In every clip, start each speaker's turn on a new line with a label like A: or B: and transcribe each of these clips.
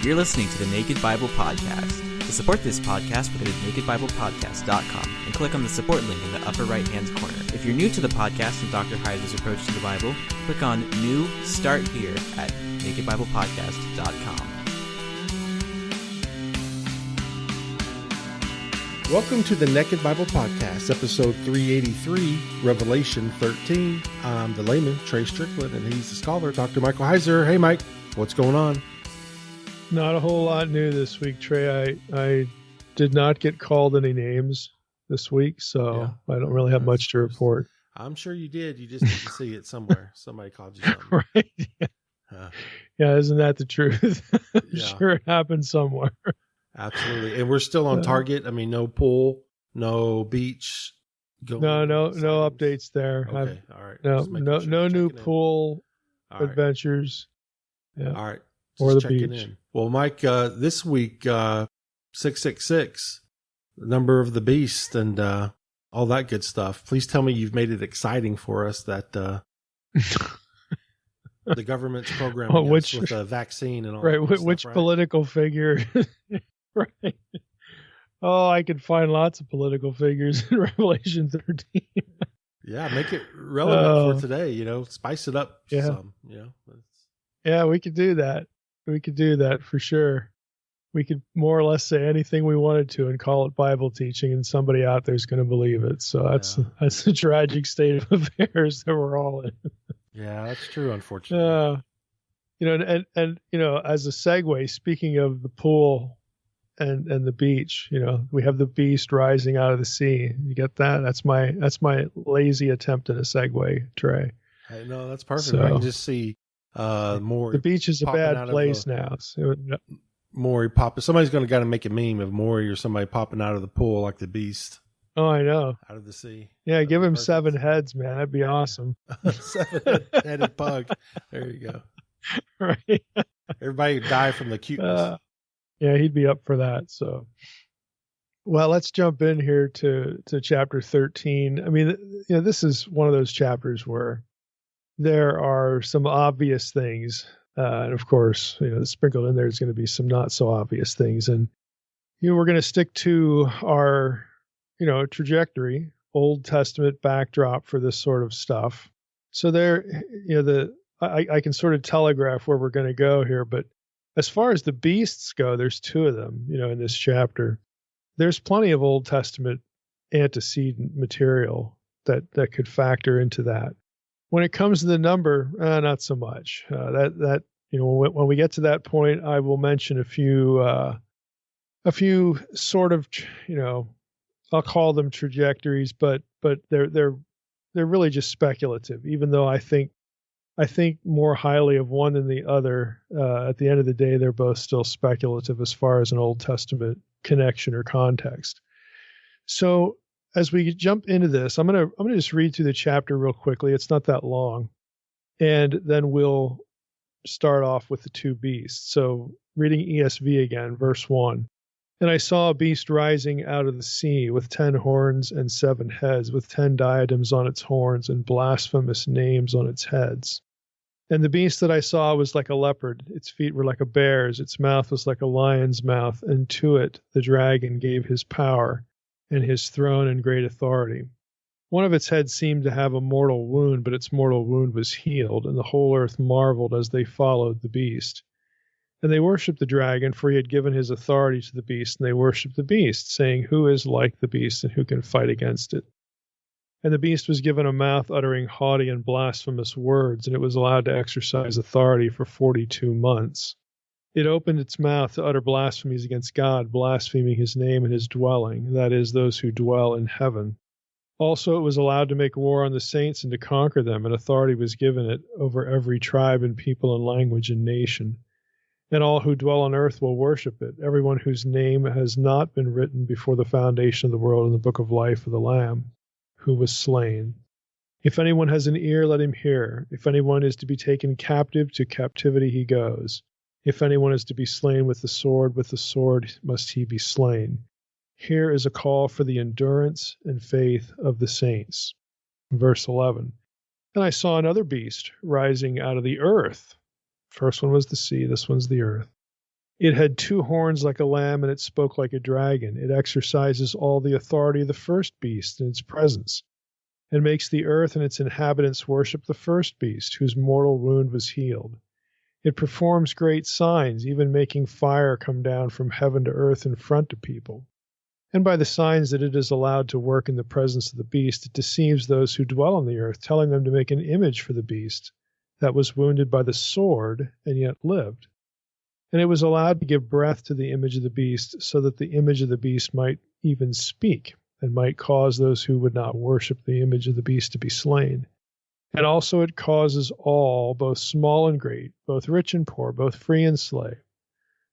A: You're listening to the Naked Bible Podcast. To support this podcast, go to nakedbiblepodcast.com and click on the support link in the upper right-hand corner. If you're new to the podcast and Dr. Heiser's approach to the Bible, click on New Start Here at nakedbiblepodcast.com.
B: Welcome to the Naked Bible Podcast, episode 383, Revelation 13. I'm the layman, Trey Strickland, and he's the scholar, Dr. Michael Heiser. Hey, Mike, what's going on?
C: Not a whole lot new this week, Trey. I did not get called any names this week, so I don't really have much to report.
B: I'm sure you did. You just didn't see it somewhere. Somebody called you something.
C: Right. Yeah, isn't that the truth? I'm sure it happened somewhere.
B: Absolutely. And we're still on target. I mean, no pool, no beach.
C: No updates there.
B: Okay. All right.
C: No new pool adventures.
B: Yeah. All right.
C: Or the beach.
B: In. Well, Mike, this week, 666, the number of the beast and all that good stuff. Please tell me you've made it exciting for us that the government's programming us with a vaccine and all that stuff,
C: which political figure... Right. Oh, I could find lots of political figures in Revelation 13.
B: Yeah, make it relevant for today, spice it up some,
C: Yeah, we could do that. We could do that for sure. We could more or less say anything we wanted to and call it Bible teaching, and somebody out there is going to believe it. So that's the tragic state of affairs that we're all in.
B: Yeah, that's true, unfortunately.
C: And as a segue, speaking of the pool and the beach, we have the beast rising out of the sea. You get that? That's my lazy attempt at a segue, Trey.
B: Hey, no, that's perfect. So, I can just see more.
C: The beach is a bad place now. So,
B: Maury popping. Somebody's got to make a meme of Maury or somebody popping out of the pool like the beast.
C: Oh, I know.
B: Out of the sea.
C: Yeah, that'd give him perfect. 7 heads, man. That'd be awesome.
B: 7-headed pug. There you go.
C: Right.
B: Everybody would die from the cuteness.
C: Yeah, he'd be up for that. So, well, let's jump in here to chapter 13. I mean, this is one of those chapters where there are some obvious things. And of course, sprinkled in there is going to be some not so obvious things. And, we're going to stick to our, trajectory, Old Testament backdrop for this sort of stuff. So there, I can sort of telegraph where we're going to go here, but as far as the beasts go, there's 2 of them, in this chapter. There's plenty of Old Testament antecedent material that could factor into that. When it comes to the number, not so much. When we get to that point, I will mention a few sort of, I'll call them trajectories, but they're really just speculative. Even though I think more highly of one than the other. At the end of the day, they're both still speculative as far as an Old Testament connection or context. So as we jump into this, I'm gonna just read through the chapter real quickly. It's not that long, and then we'll start off with the 2 beasts. So reading ESV again, verse 1. And I saw a beast rising out of the sea with 10 horns and 7 heads, with 10 diadems on its horns and blasphemous names on its heads. And the beast that I saw was like a leopard. Its feet were like a bear's. Its mouth was like a lion's mouth. And to it the dragon gave his power and his throne and great authority. One of its heads seemed to have a mortal wound, but its mortal wound was healed. And the whole earth marveled as they followed the beast. And they worshipped the dragon, for he had given his authority to the beast. And they worshipped the beast, saying, Who is like the beast, and who can fight against it? And the beast was given a mouth uttering haughty and blasphemous words, and it was allowed to exercise authority for 42 months. It opened its mouth to utter blasphemies against God, blaspheming his name and his dwelling, that is, those who dwell in heaven. Also it was allowed to make war on the saints and to conquer them, and authority was given it over every tribe and people and language and nation. And all who dwell on earth will worship it, everyone whose name has not been written before the foundation of the world in the book of life of the Lamb, who was slain. If anyone has an ear, let him hear. If anyone is to be taken captive, to captivity he goes. If anyone is to be slain with the sword must he be slain. Here is a call for the endurance and faith of the saints. Verse 11. And I saw another beast rising out of the earth. First one was the sea, this one's the earth. It had two horns like a lamb, and it spoke like a dragon. It exercises all the authority of the first beast in its presence, and makes the earth and its inhabitants worship the first beast, whose mortal wound was healed. It performs great signs, even making fire come down from heaven to earth in front of people. And by the signs that it is allowed to work in the presence of the beast, it deceives those who dwell on the earth, telling them to make an image for the beast that was wounded by the sword and yet lived. And it was allowed to give breath to the image of the beast, so that the image of the beast might even speak, and might cause those who would not worship the image of the beast to be slain. And also it causes all, both small and great, both rich and poor, both free and slave,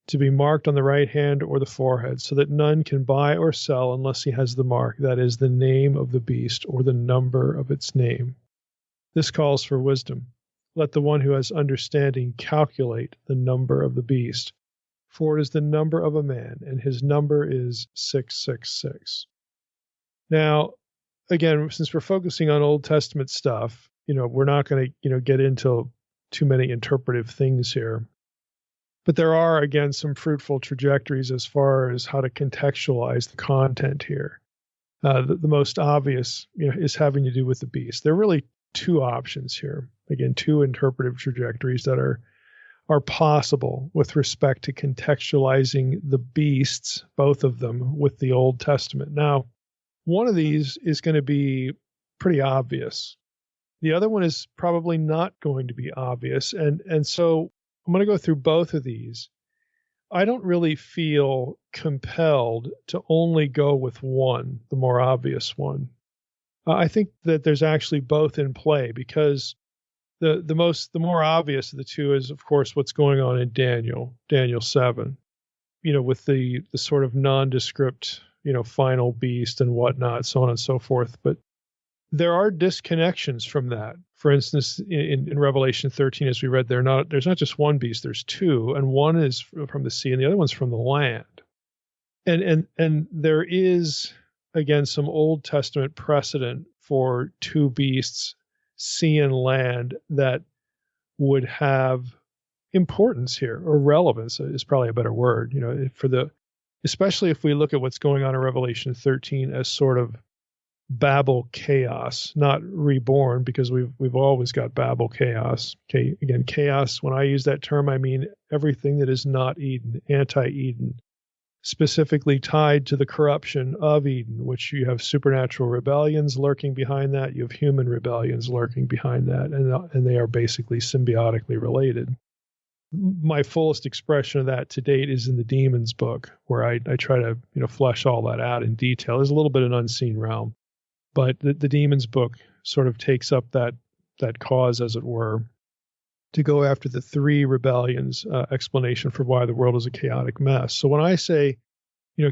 C: to be marked on the right hand or the forehead, so that none can buy or sell unless he has the mark, that is, the name of the beast or the number of its name. This calls for wisdom. Let the one who has understanding calculate the number of the beast, for it is the number of a man, and his number is 666. Now, again, since we're focusing on Old Testament stuff, we're not going to, get into too many interpretive things here. But there are, again, some fruitful trajectories as far as how to contextualize the content here. The most obvious, is having to do with the beast. There are really two options here. Again, two interpretive trajectories that are possible with respect to contextualizing the beasts, both of them, with the Old Testament. Now, one of these is going to be pretty obvious. The other one is probably not going to be obvious. And so I'm going to go through both of these. I don't really feel compelled to only go with one, the more obvious one. I think that there's actually both in play, because the more obvious of the two is, of course, what's going on in Daniel 7, with the sort of nondescript, final beast and whatnot, so on and so forth. But there are disconnections from that. For instance, in Revelation 13, as we read, there's not just one beast, there's two, and one is from the sea and the other one's from the land. And there is, again, some Old Testament precedent for two beasts, sea and land, that would have importance here, or relevance is probably a better word, especially if we look at what's going on in Revelation 13 as sort of Babel chaos, not reborn, because we've always got Babel chaos. Okay, again, chaos, when I use that term, I mean everything that is not Eden, anti-Eden, specifically tied to the corruption of Eden, which you have supernatural rebellions lurking behind that, you have human rebellions lurking behind that, and they are basically symbiotically related. My fullest expression of that to date is in the Demons book, where I try to flesh all that out in detail. There's a little bit of an unseen realm. But the Demons book sort of takes up that cause, as it were, to go after the three rebellions explanation for why the world is a chaotic mess. So when I say,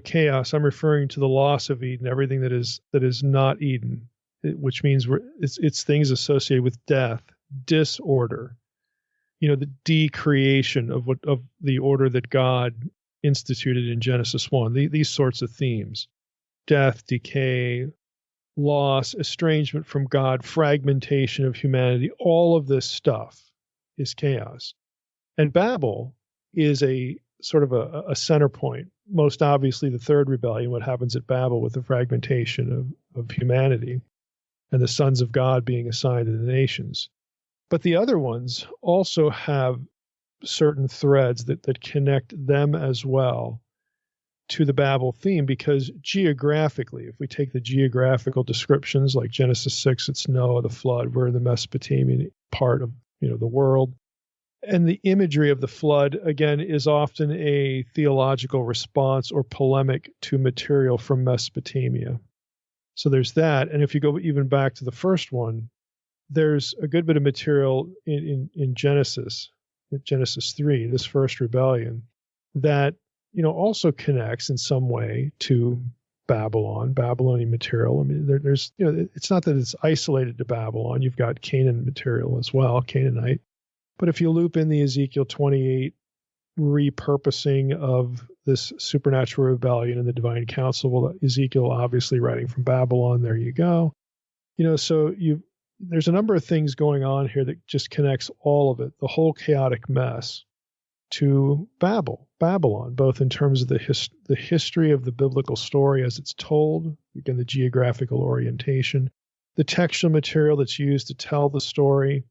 C: chaos, I'm referring to the loss of Eden, everything that is not Eden, which means it's things associated with death, disorder, the decreation of the order that God instituted in Genesis 1. These sorts of themes: death, decay, loss, estrangement from God, fragmentation of humanity, all of this stuff is chaos. And Babel is a sort of a center point. Most obviously, the third rebellion, what happens at Babel with the fragmentation of humanity and the sons of God being assigned to the nations. But the other ones also have certain threads that connect them as well to the Babel theme, because geographically, if we take the geographical descriptions, like Genesis 6, it's Noah, the flood, we're in the Mesopotamian part of the world. And the imagery of the flood, again, is often a theological response or polemic to material from Mesopotamia. So there's that. And if you go even back to the first one, there's a good bit of material in Genesis 3, this first rebellion, that also connects in some way to Babylonian material. I mean, there's, it's not that it's isolated to Babylon. You've got Canaan material as well, Canaanite. But if you loop in the Ezekiel 28 repurposing of this supernatural rebellion and the divine council, well, Ezekiel obviously writing from Babylon, there you go. So there's a number of things going on here that just connects all of it, the whole chaotic mess. to Babylon, both in terms of the history of the biblical story as it's told, again, the geographical orientation, the textual material that's used to tell the story,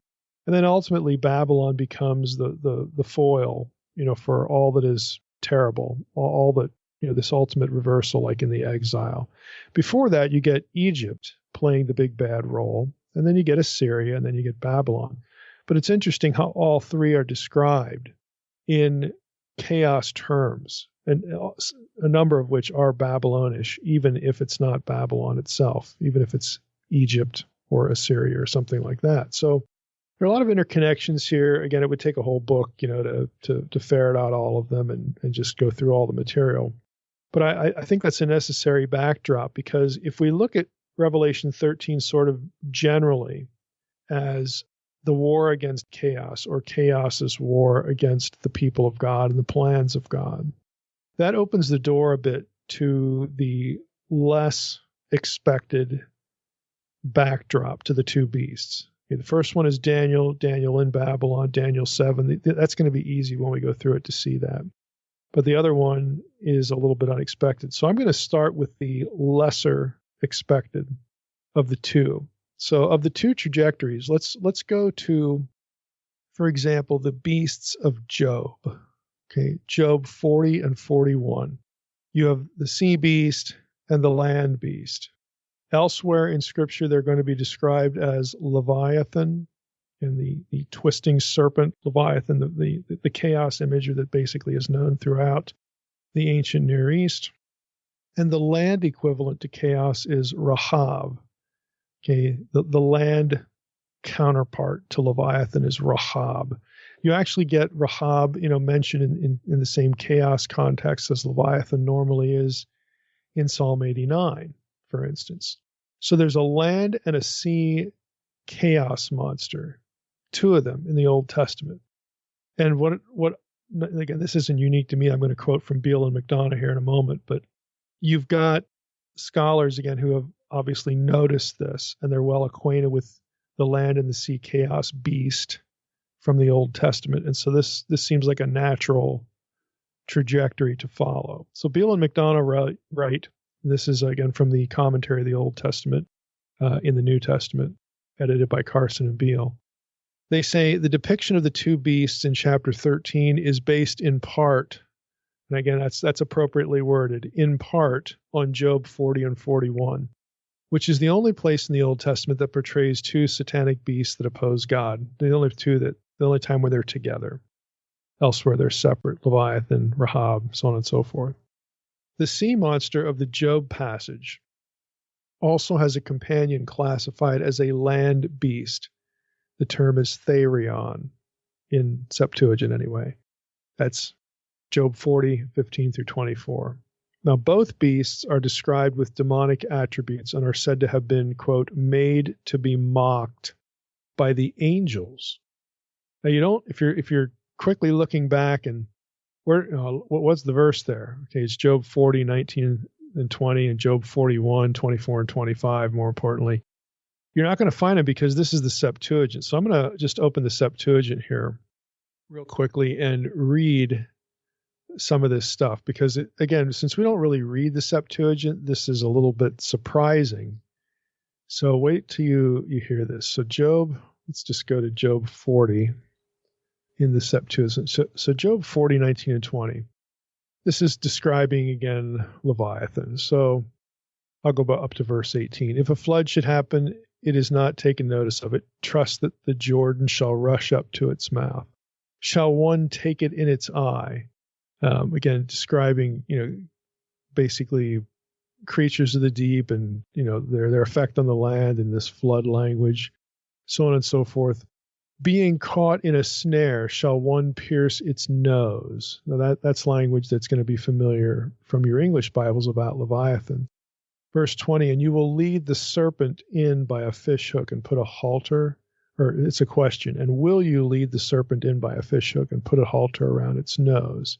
C: and then ultimately Babylon becomes the foil, for all that is terrible, all that, this ultimate reversal, like in the exile. Before that, you get Egypt playing the big bad role, and then you get Assyria, and then you get Babylon. But it's interesting how all three are described in chaos terms, and a number of which are Babylonish, even if it's not Babylon itself, even if it's Egypt or Assyria or something like that. So there are a lot of interconnections here. Again, it would take a whole book, to ferret out all of them and just go through all the material. But I think that's a necessary backdrop, because if we look at Revelation 13 sort of generally as the war against chaos, or chaos's war against the people of God and the plans of God, that opens the door a bit to the less expected backdrop to the two beasts. The first one is Daniel in Babylon, Daniel 7. That's going to be easy when we go through it to see that. But the other one is a little bit unexpected. So I'm going to start with the lesser expected of the two. So of the two trajectories, let's go to, for example, the beasts of Job. Okay, Job 40 and 41. You have the sea beast and the land beast. Elsewhere in Scripture, they're going to be described as Leviathan, and the twisting serpent, Leviathan, the chaos imagery that basically is known throughout the ancient Near East. And the land equivalent to chaos is Rahab. Okay, the land counterpart to Leviathan is Rahab. You actually get Rahab, mentioned in the same chaos context as Leviathan normally is in Psalm 89, for instance. So there's a land and a sea chaos monster, two of them in the Old Testament. And what again, this isn't unique to me. I'm going to quote from Beale and McDonough here in a moment, but you've got scholars, again, who have obviously noticed this, and they're well acquainted with the land and the sea chaos beast from the Old Testament. And so this seems like a natural trajectory to follow. So Beale and McDonough write, this is again from the commentary of the Old Testament in the New Testament, edited by Carson and Beale. They say the depiction of the two beasts in chapter 13 is based in part, and again, that's appropriately worded, in part on Job 40 and 41, which is the only place in the Old Testament that portrays two satanic beasts that oppose God. The only time where they're together. Elsewhere, they're separate, Leviathan, Rahab, so on and so forth. The sea monster of the Job passage also has a companion classified as a land beast. The term is Therion, in Septuagint anyway. That's Job 40, 15 through 24. Now, both beasts are described with demonic attributes and are said to have been, quote, made to be mocked by the angels. Now, if you're quickly looking back and what's the verse there? Okay, it's Job 40, 19 and 20, and Job 41, 24 and 25, more importantly. You're not going to find it because this is the Septuagint. So I'm going to just open the Septuagint here real quickly and read some of this stuff, because again, since we don't really read the Septuagint, this is a little bit surprising. So wait till you hear this. So let's just go to Job 40 in the Septuagint. So Job 40, 19 and 20. This is describing, again, Leviathan. So I'll go up to verse 18. If a flood should happen, it is not taken notice of it. Trust that the Jordan shall rush up to its mouth. Shall one take it in its eye? Again, describing, basically creatures of the deep and, their effect on the land in this flood language, so on and so forth. Being caught in a snare, shall one pierce its nose? Now that's language that's going to be familiar from your English Bibles about Leviathan. Verse 20, and you will lead the serpent in by a fish hook and put a halter, or it's a question, and will you lead the serpent in by a fish hook and put a halter around its nose?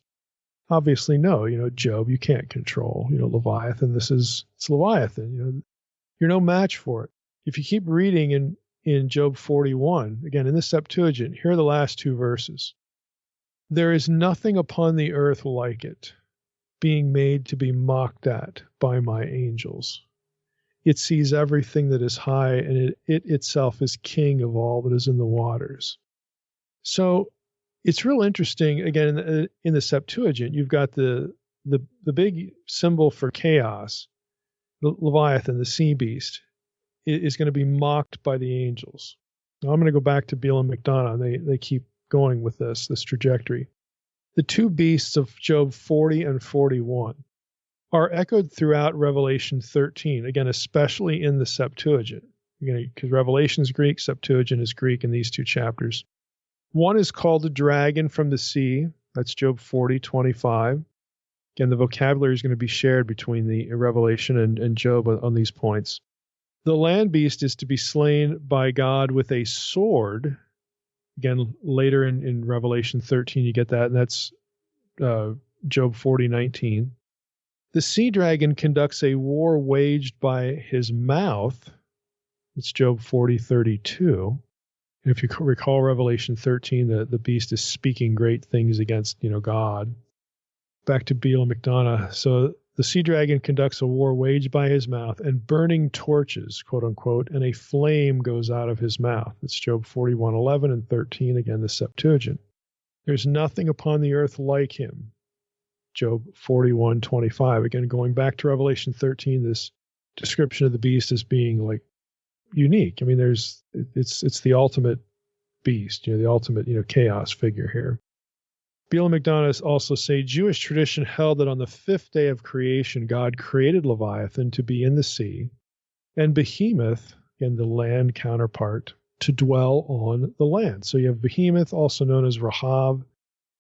C: Obviously, no. Job, you can't control, Leviathan. It's Leviathan. You're no match for it. If you keep reading in Job 41, again, in the Septuagint, here are the last two verses. There is nothing upon the earth like it, being made to be mocked at by my angels. It sees everything that is high, and it itself is king of all that is in the waters. So it's real interesting. Again, in the Septuagint, you've got the big symbol for chaos, the Leviathan, the sea beast, is going to be mocked by the angels. Now, I'm going to go back to Beale and McDonough. They keep going with this trajectory. The two beasts of Job 40 and 41 are echoed throughout Revelation 13, again, especially in the Septuagint, because Revelation is Greek, Septuagint is Greek in these two chapters. One is called a dragon from the sea. That's Job 40:25. Again, the vocabulary is going to be shared between the Revelation and Job on these points. The land beast is to be slain by God with a sword. Again, later in Revelation 13, you get that, and that's Job 40:19. The sea dragon conducts a war waged by his mouth. It's Job 40:32. If you recall Revelation 13, the beast is speaking great things against, God. Back to Beale and McDonough. So the sea dragon conducts a war waged by his mouth, and burning torches, quote unquote, and a flame goes out of his mouth. It's Job 41:11 and 13, again, the Septuagint. There's nothing upon the earth like him. Job 41:25. Again, going back to Revelation 13, this description of the beast as being like unique. I mean, it's the ultimate beast, the ultimate, chaos figure here. Beale and McDonough also say Jewish tradition held that on the fifth day of creation, God created Leviathan to be in the sea, and Behemoth, again, the land counterpart, to dwell on the land. So you have Behemoth, also known as Rahab,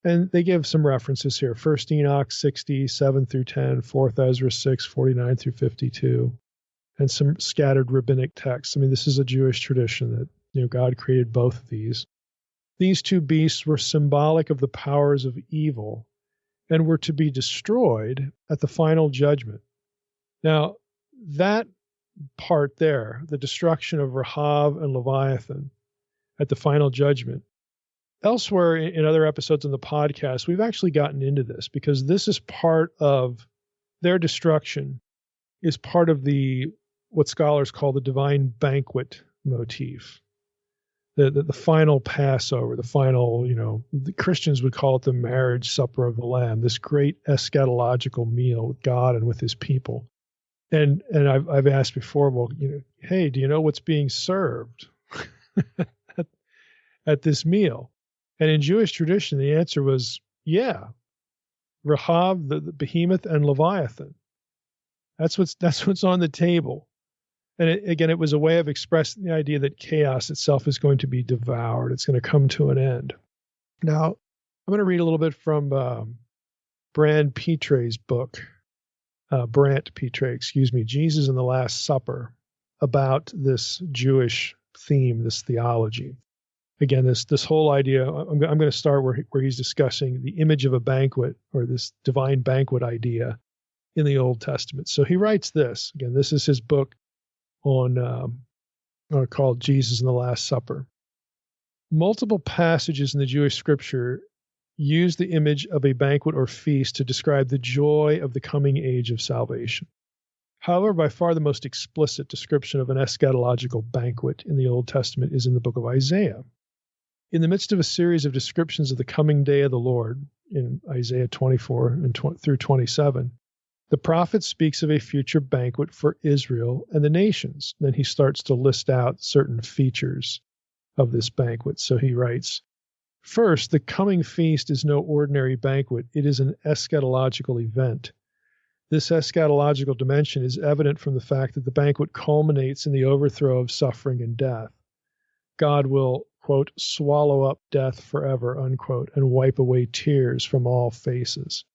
C: and they give some references here. 1 Enoch 60, 7 through 10, 4 Ezra 6, 49 through 52, and some scattered rabbinic texts. I mean, this is a Jewish tradition that, God created both of these. These two beasts were symbolic of the powers of evil and were to be destroyed at the final judgment. Now, that part there, the destruction of Rahab and Leviathan at the final judgment, elsewhere in other episodes on the podcast, we've actually gotten into this because this is part of their destruction, is part of what scholars call the divine banquet motif. The final Passover, the final, the Christians would call it the marriage supper of the Lamb, this great eschatological meal with God and with his people. And I've asked before, well, hey, do you know what's being served at this meal? And in Jewish tradition, the answer was, yeah, Rahab, the Behemoth, and Leviathan. That's what's on the table. And it was a way of expressing the idea that chaos itself is going to be devoured. It's going to come to an end. Now, I'm going to read a little bit from Brant Pitre's book, Jesus and the Last Supper, about this Jewish theme, this theology. Again, this whole idea, I'm going to start where he's discussing the image of a banquet, or this divine banquet idea in the Old Testament. So he writes this. Again, this is his book called Jesus and the Last Supper. Multiple passages in the Jewish scripture use the image of a banquet or feast to describe the joy of the coming age of salvation. However, by far the most explicit description of an eschatological banquet in the Old Testament is in the book of Isaiah. In the midst of a series of descriptions of the coming day of the Lord, in Isaiah 24 through 27, the prophet speaks of a future banquet for Israel and the nations. Then he starts to list out certain features of this banquet. So he writes, first, the coming feast is no ordinary banquet. It is an eschatological event. This eschatological dimension is evident from the fact that the banquet culminates in the overthrow of suffering and death. God will, quote, swallow up death forever, unquote, and wipe away tears from all faces.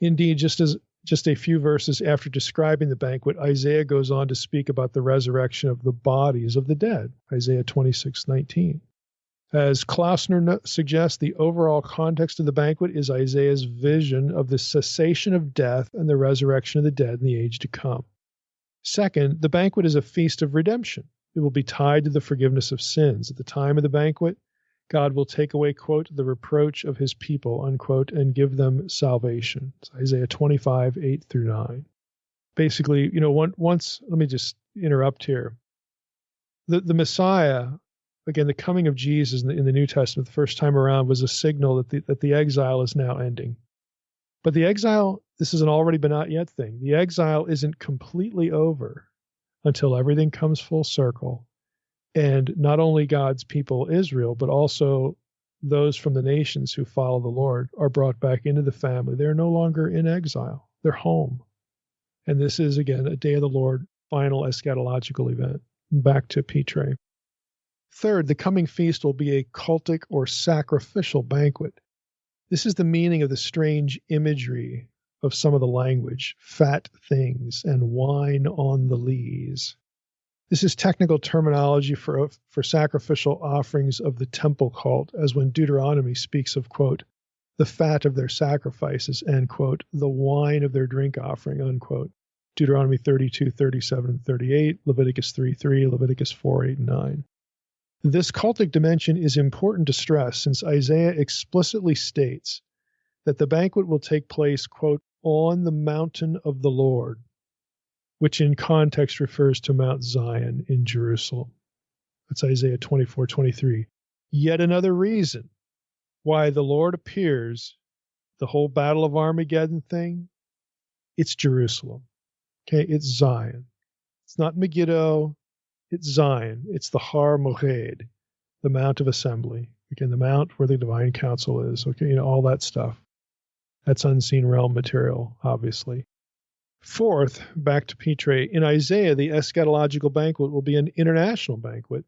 C: Indeed, just a few verses after describing the banquet, Isaiah goes on to speak about the resurrection of the bodies of the dead, Isaiah 26:19. As Klausner suggests, the overall context of the banquet is Isaiah's vision of the cessation of death and the resurrection of the dead in the age to come. Second, the banquet is a feast of redemption. It will be tied to the forgiveness of sins. At the time of the banquet, God will take away, quote, the reproach of his people, unquote, and give them salvation. It's Isaiah 25, 8 through 9. Basically, once, let me just interrupt here. The Messiah, again, the coming of Jesus in the New Testament the first time around was a signal that the exile is now ending. But the exile, this is an already but not yet thing. The exile isn't completely over until everything comes full circle. And not only God's people, Israel, but also those from the nations who follow the Lord are brought back into the family. They're no longer in exile. They're home. And this is, again, a day of the Lord, final eschatological event. Back to Petre. Third, the coming feast will be a cultic or sacrificial banquet. This is the meaning of the strange imagery of some of the language, fat things and wine on the lees. This is technical terminology for sacrificial offerings of the temple cult, as when Deuteronomy speaks of, quote, the fat of their sacrifices, and, quote, the wine of their drink offering, unquote. Deuteronomy 32, 37, and 38, Leviticus 3:3, Leviticus 4, 8, and 9. This cultic dimension is important to stress since Isaiah explicitly states that the banquet will take place, quote, on the mountain of the Lord, which in context refers to Mount Zion in Jerusalem. That's Isaiah 24:23. Yet another reason why the Lord appears, the whole Battle of Armageddon thing, it's Jerusalem. Okay, it's Zion. It's not Megiddo, it's Zion. It's the Har Moed, the Mount of Assembly. Again, the mount where the divine council is. Okay, all that stuff. That's unseen realm material, obviously. Fourth, back to Petre, in Isaiah, the eschatological banquet will be an international banquet,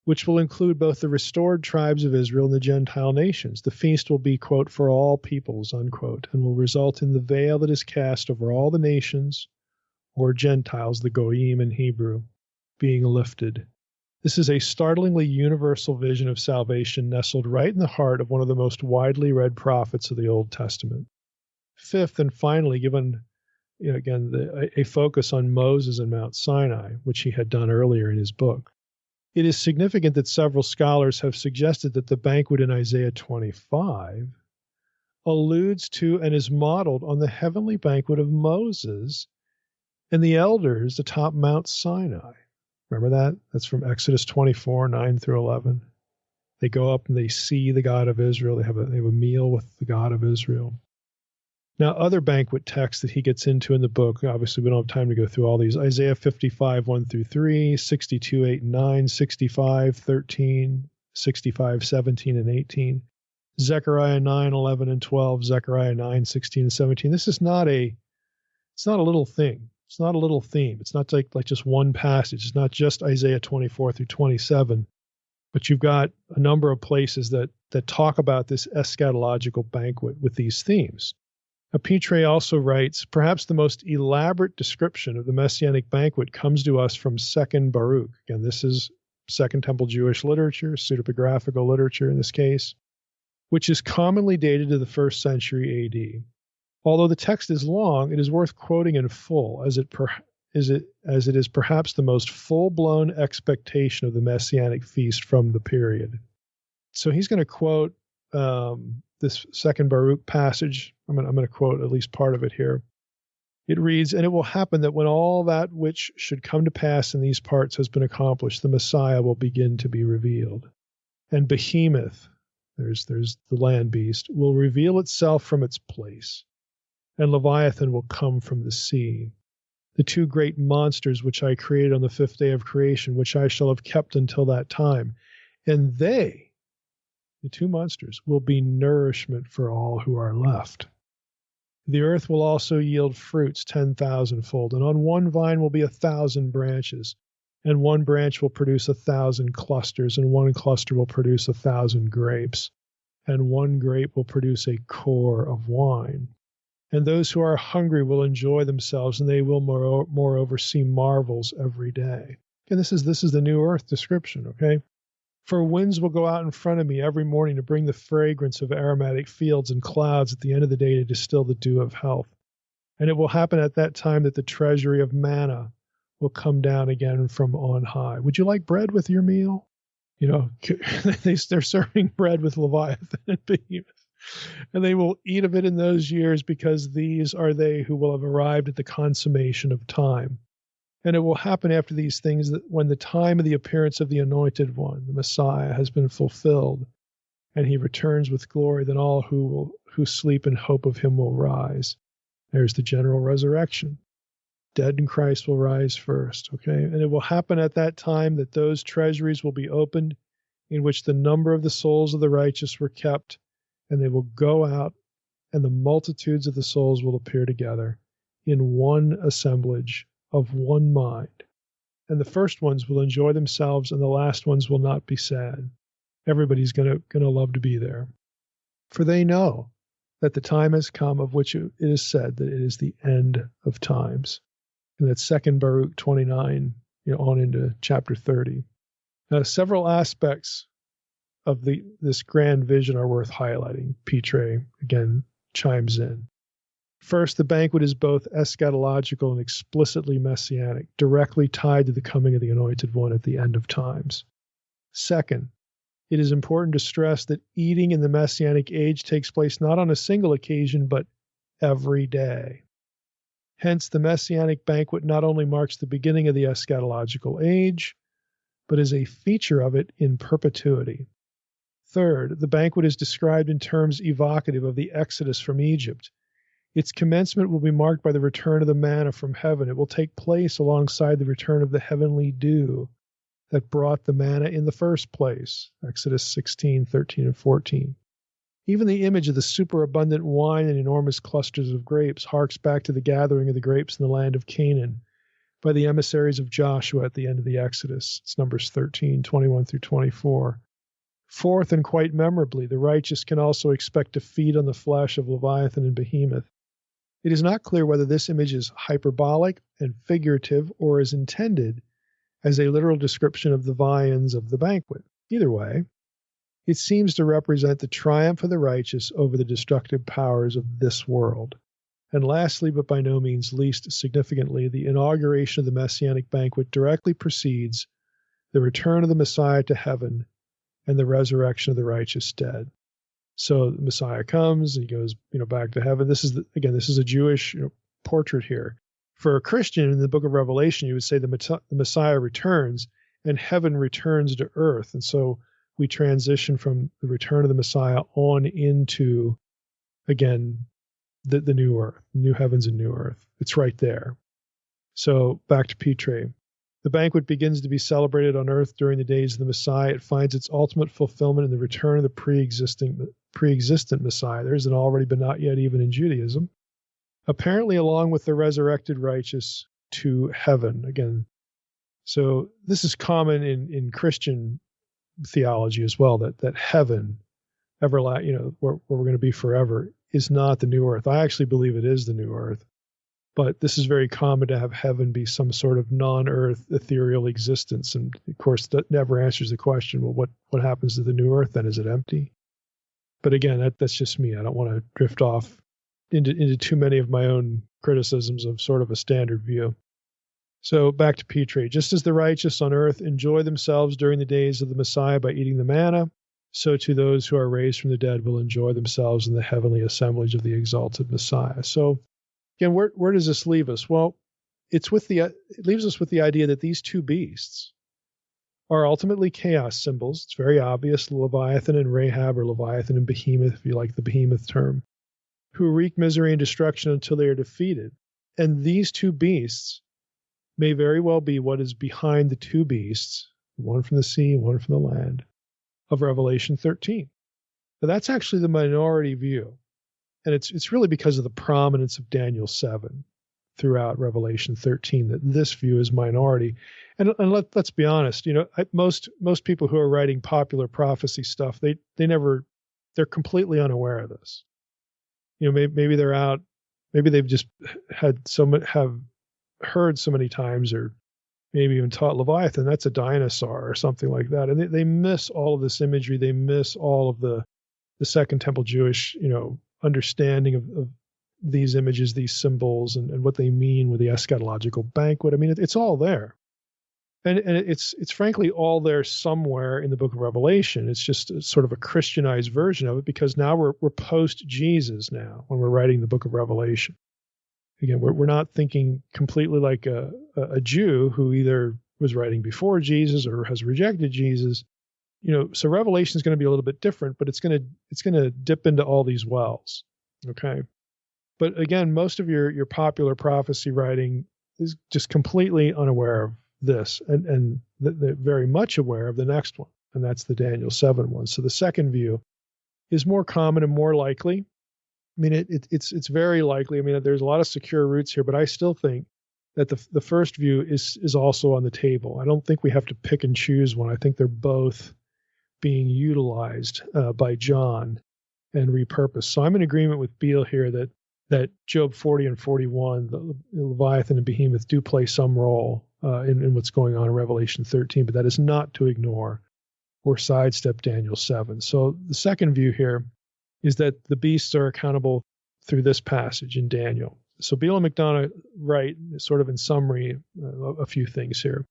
C: which will include both the restored tribes of Israel and the Gentile nations. The feast will be, quote, for all peoples, unquote, and will result in the veil that is cast over all the nations, or Gentiles, the Goyim in Hebrew, being lifted. This is a startlingly universal vision of salvation nestled right in the heart of one of the most widely read prophets of the Old Testament. Fifth, and finally, given a focus on Moses and Mount Sinai, which he had done earlier in his book. It is significant that several scholars have suggested that the banquet in Isaiah 25 alludes to and is modeled on the heavenly banquet of Moses and the elders atop Mount Sinai. Remember that? That's from Exodus 24, 9 through 11. They go up and they see the God of Israel. They have a meal with the God of Israel. Now, other banquet texts that he gets into in the book, obviously we don't have time to go through all these. Isaiah 55, 1 through 3, 62, 8 and 9, 65, 13, 65, 17 and 18, Zechariah 9, 11 and 12, Zechariah 9, 16 and 17. This is it's not a little thing. It's not a little theme. It's not like just one passage. It's not just Isaiah 24 through 27, but you've got a number of places that talk about this eschatological banquet with these themes. Now, Petre also writes, perhaps the most elaborate description of the Messianic banquet comes to us from 2nd Baruch. Again, this is Second Temple Jewish literature, pseudepigraphical literature in this case, which is commonly dated to the 1st century AD. Although the text is long, it is worth quoting in full, as it is perhaps the most full-blown expectation of the Messianic feast from the period. So he's going to quote this 2nd Baruch passage. I'm going to quote at least part of it here. It reads, "And it will happen that when all that which should come to pass in these parts has been accomplished, the Messiah will begin to be revealed. And Behemoth," there's the land beast, "will reveal itself from its place, and Leviathan will come from the sea. The two great monsters which I created on the 5th day of creation, which I shall have kept until that time. And they, the two monsters, will be nourishment for all who are left. The earth will also yield fruits 10,000-fold, and on one vine will be 1,000 branches, and one branch will produce 1,000 clusters, and one cluster will produce 1,000 grapes, and one grape will produce a core of wine. And those who are hungry will enjoy themselves, and they will moreover see marvels every day." And this is the new earth description, okay? "For winds will go out in front of me every morning to bring the fragrance of aromatic fields, and clouds at the end of the day to distill the dew of health. And it will happen at that time that the treasury of manna will come down again from on high." Would you like bread with your meal? they're serving bread with Leviathan and Behemoth. And they will eat of it in those years, because these are they who will have arrived at the consummation of time. And it will happen after these things, that when the time of the appearance of the Anointed One, the Messiah, has been fulfilled, and he returns with glory, then all who sleep in hope of him will rise. There's the general resurrection. Dead in Christ will rise first, okay? And it will happen at that time that those treasuries will be opened, in which the number of the souls of the righteous were kept, and they will go out, and the multitudes of the souls will appear together in one assemblage of one mind. And the first ones will enjoy themselves, and the last ones will not be sad. Everybody's going to love to be there. For they know that the time has come of which it is said that it is the end of times. And that's 2 Baruch 29, on into chapter 30. Now, several aspects of this grand vision are worth highlighting. Petre, again, chimes in. First, the banquet is both eschatological and explicitly messianic, directly tied to the coming of the Anointed One at the end of times. Second, it is important to stress that eating in the Messianic age takes place not on a single occasion, but every day. Hence, the Messianic banquet not only marks the beginning of the eschatological age, but is a feature of it in perpetuity. Third, the banquet is described in terms evocative of the exodus from Egypt. Its commencement will be marked by the return of the manna from heaven. It will take place alongside the return of the heavenly dew that brought the manna in the first place, Exodus 16, 13, and 14. Even the image of the superabundant wine and enormous clusters of grapes harks back to the gathering of the grapes in the land of Canaan by the emissaries of Joshua at the end of the Exodus. It's Numbers 13, 21 through 24. Fourth, and quite memorably, the righteous can also expect to feed on the flesh of Leviathan and Behemoth. It is not clear whether this image is hyperbolic and figurative or is intended as a literal description of the viands of the banquet. Either way, it seems to represent the triumph of the righteous over the destructive powers of this world. And lastly, but by no means least significantly, the inauguration of the Messianic banquet directly precedes the return of the Messiah to heaven and the resurrection of the righteous dead. So the Messiah comes, and he goes, back to heaven. This is a Jewish portrait here. For a Christian in the book of Revelation, you would say the Messiah returns and heaven returns to earth. And so we transition from the return of the Messiah on into, again, the new earth, new heavens and new earth. It's right there. So back to Petre. The banquet begins to be celebrated on earth during the days of the Messiah. It finds its ultimate fulfillment in the return of the pre-existent Messiah. There is an already but not yet even in Judaism. Apparently along with the resurrected righteous to heaven again. So this is common in Christian theology as well, that heaven, where we're going to be forever, is not the new earth. I actually believe it is the new earth. But this is very common to have heaven be some sort of non-earth ethereal existence. And of course, that never answers the question, well, what happens to the new earth then? Is it empty? But again, that's just me. I don't want to drift off into too many of my own criticisms of sort of a standard view. So back to Petre. Just as the righteous on earth enjoy themselves during the days of the Messiah by eating the manna, so too those who are raised from the dead will enjoy themselves in the heavenly assemblage of the exalted Messiah. So again, where does this leave us? Well, it leaves us with the idea that these two beasts are ultimately chaos symbols. It's very obvious, Leviathan and Rahab, or Leviathan and Behemoth, if you like the Behemoth term, who wreak misery and destruction until they are defeated. And these two beasts may very well be what is behind the two beasts, one from the sea and one from the land, of Revelation 13. But that's actually the minority view. And it's really because of the prominence of Daniel 7 throughout Revelation 13 that this view is minority. And let's be honest, most people who are writing popular prophecy stuff, they're completely unaware of this. Maybe they're out, maybe they've just have heard so many times, or maybe even taught Leviathan, that's a dinosaur or something like that. And they miss all of this imagery. They miss all of the Second Temple Jewish, understanding of these images, these symbols, and what they mean with the eschatological banquet. I mean, it's all there. And it's frankly all there somewhere in the book of Revelation. It's just sort of a Christianized version of it, because now we're post Jesus now when we're writing the book of Revelation. Again, we're not thinking completely like a Jew who either was writing before Jesus or has rejected Jesus. So Revelation is going to be a little bit different, but it's going to dip into all these wells. Okay. But again, most of your popular prophecy writing is just completely unaware of this, and they're very much aware of the next one, and that's the Daniel 7 one. So the second view is more common and more likely. I mean, it's very likely. I mean, there's a lot of secure roots here, but I still think that the first view is also on the table. I don't think we have to pick and choose one. I think they're both being utilized by John and repurposed. So I'm in agreement with Beale here that Job 40 and 41, the Leviathan and Behemoth, do play some role in what's going on in Revelation 13, but that is not to ignore or sidestep Daniel 7. So the second view here is that the beasts are accountable through this passage in Daniel. So Beale and McDonough write, sort of in summary, a few things here.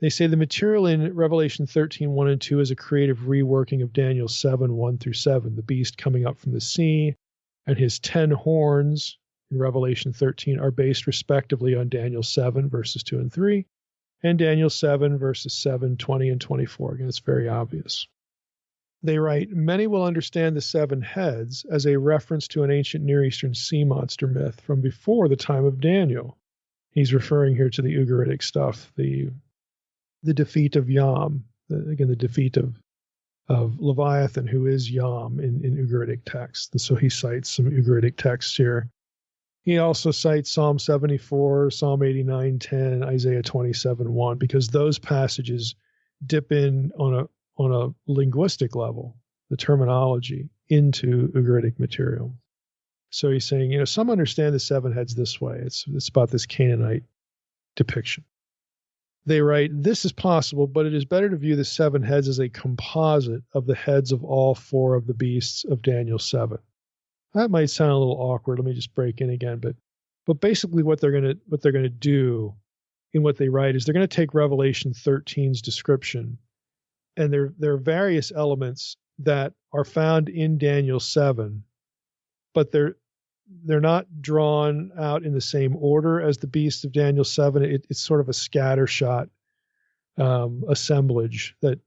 C: They say the material in Revelation 13, 1 and 2 is a creative reworking of Daniel 7, 1 through 7, the beast coming up from the sea, and his 10 horns in Revelation 13 are based respectively on Daniel 7, verses 2 and 3, and Daniel 7, verses 7, 20, and 24. Again, it's very obvious. They write, many will understand the 7 heads as a reference to an ancient Near Eastern sea monster myth from before the time of Daniel. He's referring here to the Ugaritic stuff, the defeat of Yam, the defeat of Leviathan, who is Yam in Ugaritic texts. And so he cites some Ugaritic texts here. He also cites Psalm 74, Psalm 89, 10, Isaiah 27, 1, because those passages dip in on a linguistic level, the terminology, into Ugaritic material. So he's saying, some understand the 7 heads this way. It's about this Canaanite depiction. They write, this is possible, but it is better to view the 7 heads as a composite of the heads of all 4 of the beasts of Daniel 7. That might sound a little awkward. Let me just break in again, but basically what they're going to do in what they write is they're going to take Revelation 13's description, and there are various elements that are found in Daniel 7, but they're not drawn out in the same order as the beasts of Daniel 7. It's sort of a scattershot assemblage that,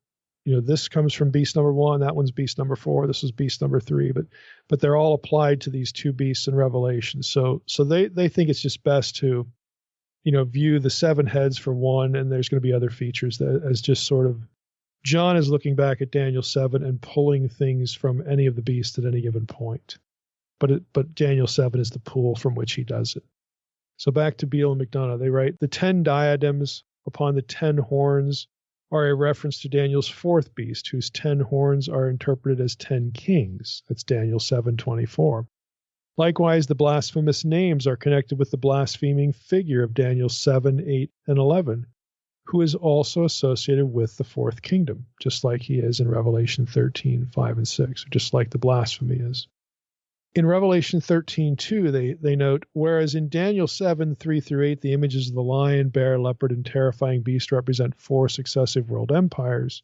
C: this comes from beast number 1, that one's beast number 4, this was beast number 3, but they're all applied to these 2 beasts in Revelation. So they think it's just best to, view the 7 heads for one, and there's going to be other features that as just sort of John is looking back at Daniel 7 and pulling things from any of the beasts at any given point. But Daniel 7 is the pool from which he does it. So back to Beale and McDonough, they write, the 10 diadems upon the 10 horns are a reference to Daniel's 4th beast, whose 10 horns are interpreted as 10 kings. That's Daniel 7:24. Likewise, the blasphemous names are connected with the blaspheming figure of Daniel 7, 8, and 11, who is also associated with the 4th kingdom, just like he is in Revelation 13, 5, and 6, or just like the blasphemy is. In Revelation 13:2, they note, whereas in Daniel 7, 3 through 8, the images of the lion, bear, leopard, and terrifying beast represent 4 successive world empires,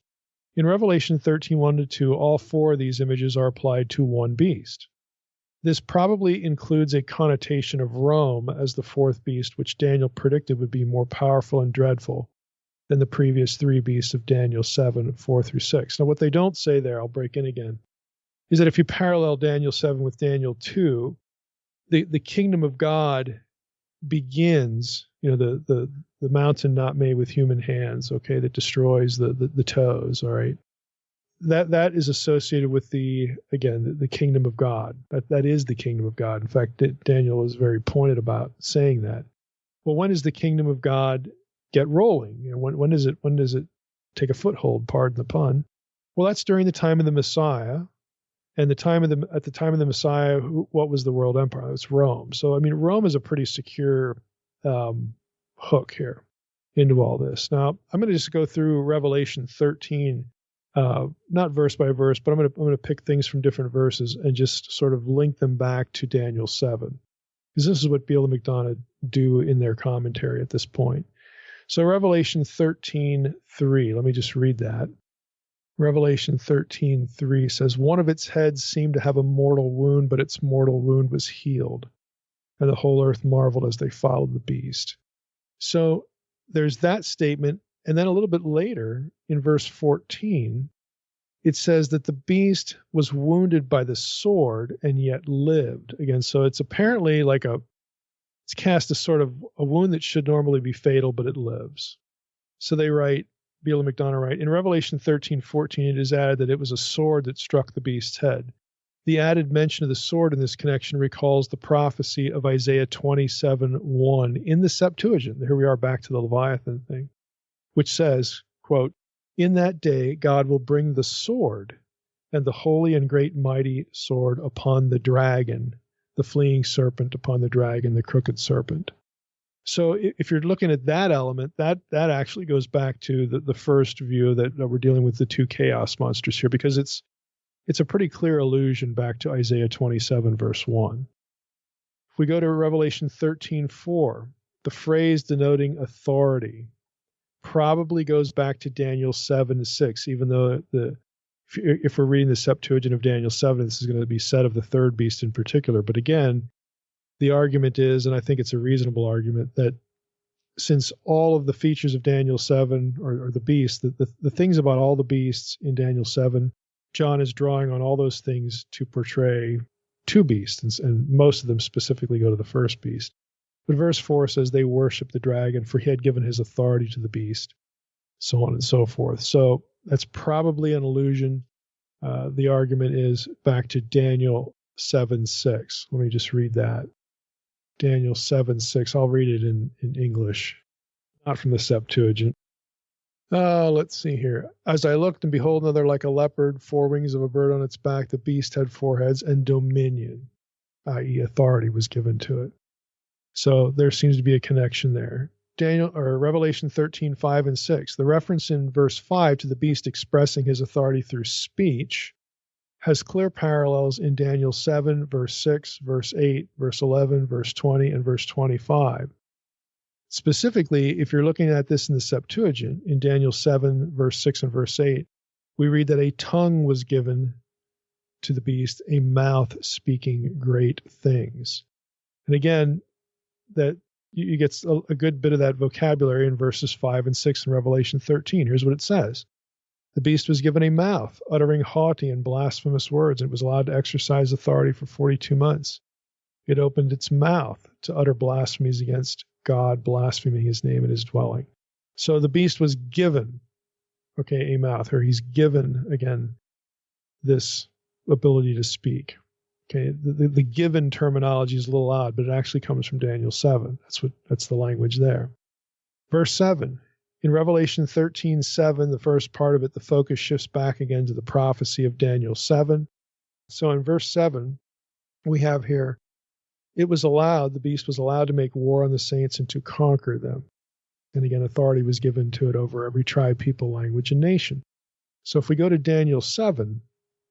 C: in Revelation 13, 1 to 2, all 4 of these images are applied to one beast. This probably includes a connotation of Rome as the 4th beast, which Daniel predicted would be more powerful and dreadful than the previous 3 beasts of Daniel 7, 4 through 6. Now, what they don't say there, I'll break in again, is that if you parallel Daniel 7 with Daniel 2, the kingdom of God begins, the mountain not made with human hands, okay, that destroys the toes, all right? That is associated with the kingdom of God. That is the kingdom of God. In fact, Daniel is very pointed about saying that. Well, when does the kingdom of God get rolling? When does it take a foothold, pardon the pun? Well, that's during the time of the Messiah. And at the time of the Messiah, what was the world empire? It's Rome. So, Rome is a pretty secure hook here into all this. Now, I'm going to just go through Revelation 13, not verse by verse, but I'm going to pick things from different verses and just sort of link them back to Daniel 7, because this is what Beale and McDonough do in their commentary at this point. So Revelation 13:3, let me just read that. Revelation 13:3 says, one of its heads seemed to have a mortal wound, but its mortal wound was healed. And the whole earth marveled as they followed the beast. So there's that statement. And then a little bit later in verse 14, it says that the beast was wounded by the sword and yet lived. Again, so it's apparently like it's cast a sort of a wound that should normally be fatal, but it lives. So they write, Beale and McDonough write, in Revelation 13:14, it is added that it was a sword that struck the beast's head. The added mention of the sword in this connection recalls the prophecy of Isaiah 27:1 in the Septuagint. Here we are back to the Leviathan thing, which says, quote, in that day God will bring the sword and the holy and great mighty sword upon the dragon, the fleeing serpent upon the dragon, the crooked serpent. So if you're looking at that element, that actually goes back to the first view that we're dealing with the two chaos monsters here, because it's a pretty clear allusion back to Isaiah 27, verse 1. If we go to Revelation 13:4, the phrase denoting authority probably goes back to Daniel 7:6, even though if we're reading the Septuagint of Daniel 7, this is going to be said of the third beast in particular. But again, the argument is, and I think it's a reasonable argument, that since all of the features of Daniel 7 or the beast, the things about all the beasts in Daniel 7, John is drawing on all those things to portray two beasts, and most of them specifically go to the first beast. But verse 4 says they worship the dragon, for he had given his authority to the beast, so on and so forth. So that's probably an allusion. The argument is back to Daniel 7:6. Let me just read that. Daniel 7:6. I'll read it in English, not from the Septuagint. Let's see here. As I looked, and behold, another like a leopard, 4 wings of a bird on its back. The beast had 4 heads, and dominion, i.e. authority, was given to it. So there seems to be a connection there. Revelation 13:5 and 6. The reference in verse 5 to the beast expressing his authority through speech has clear parallels in Daniel 7, verse 6, verse 8, verse 11, verse 20, and verse 25. Specifically, if you're looking at this in the Septuagint, in Daniel 7, verse 6 and verse 8, we read that a tongue was given to the beast, a mouth speaking great things. And again, that you get a good bit of that vocabulary in verses 5 and 6 in Revelation 13. Here's what it says. The beast was given a mouth, uttering haughty and blasphemous words, and it was allowed to exercise authority for 42 months. It opened its mouth to utter blasphemies against God, blaspheming his name and his dwelling. So the beast was given, a mouth, or he's given, again, this ability to speak. Okay, the given terminology is a little odd, but it actually comes from Daniel 7. That's the language there. Verse 7. In Revelation 13:7, the first part of it, the focus shifts back again to the prophecy of Daniel 7. So in verse 7, we have here, the beast was allowed to make war on the saints and to conquer them. And again, authority was given to it over every tribe, people, language, and nation. So if we go to Daniel 7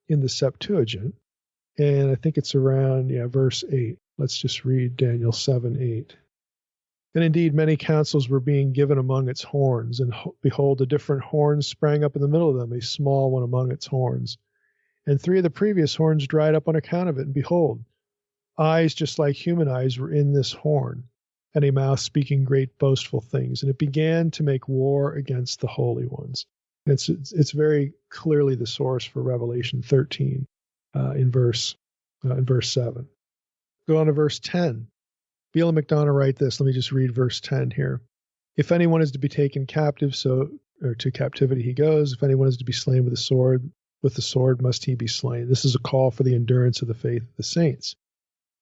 C: in the Septuagint, and I think it's around, verse 8. Let's just read Daniel 7:8. And indeed, many counsels were being given among its horns, and behold, a different horn sprang up in the middle of them, a small one among its horns. And 3 of the previous horns dried up on account of it, and behold, eyes just like human eyes were in this horn, and a mouth speaking great boastful things. And it began to make war against the holy ones. And it's very clearly the source for Revelation 13 in verse 7. Go on to verse 10. Beale and McDonough write this. Let me just read verse 10 here. If anyone is to be taken captive, or to captivity he goes. If anyone is to be slain with the sword must he be slain. This is a call for the endurance of the faith of the saints.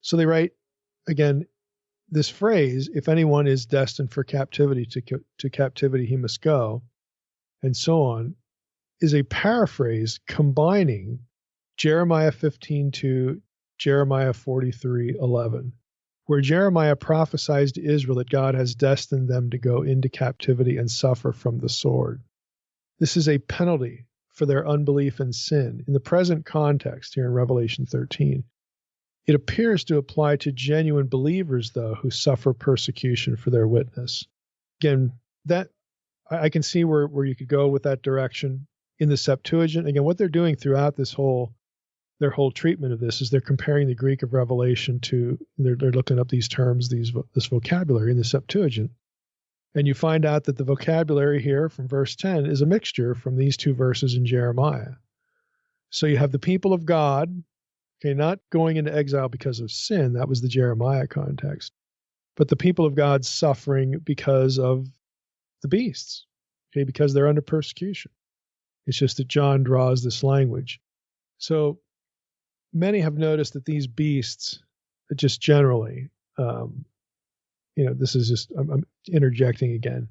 C: So they write, again, this phrase, if anyone is destined for captivity, to captivity he must go, and so on, is a paraphrase combining Jeremiah 15:2, Jeremiah 43:11. Where Jeremiah prophesies to Israel that God has destined them to go into captivity and suffer from the sword. This is a penalty for their unbelief and sin. In the present context here in Revelation 13, it appears to apply to genuine believers, though, who suffer persecution for their witness. Again, that I can see where you could go with that direction. In the Septuagint, again, what they're doing throughout their whole treatment of this is they're comparing the Greek of Revelation to, they're looking up these terms, this vocabulary in the Septuagint. And you find out that the vocabulary here from verse 10 is a mixture from these two verses in Jeremiah. So you have the people of God, okay, not going into exile because of sin, that was the Jeremiah context, but the people of God suffering because of the beasts, okay, because they're under persecution. It's just that John draws this language. So many have noticed that these beasts, just generally, this is just, I'm interjecting again.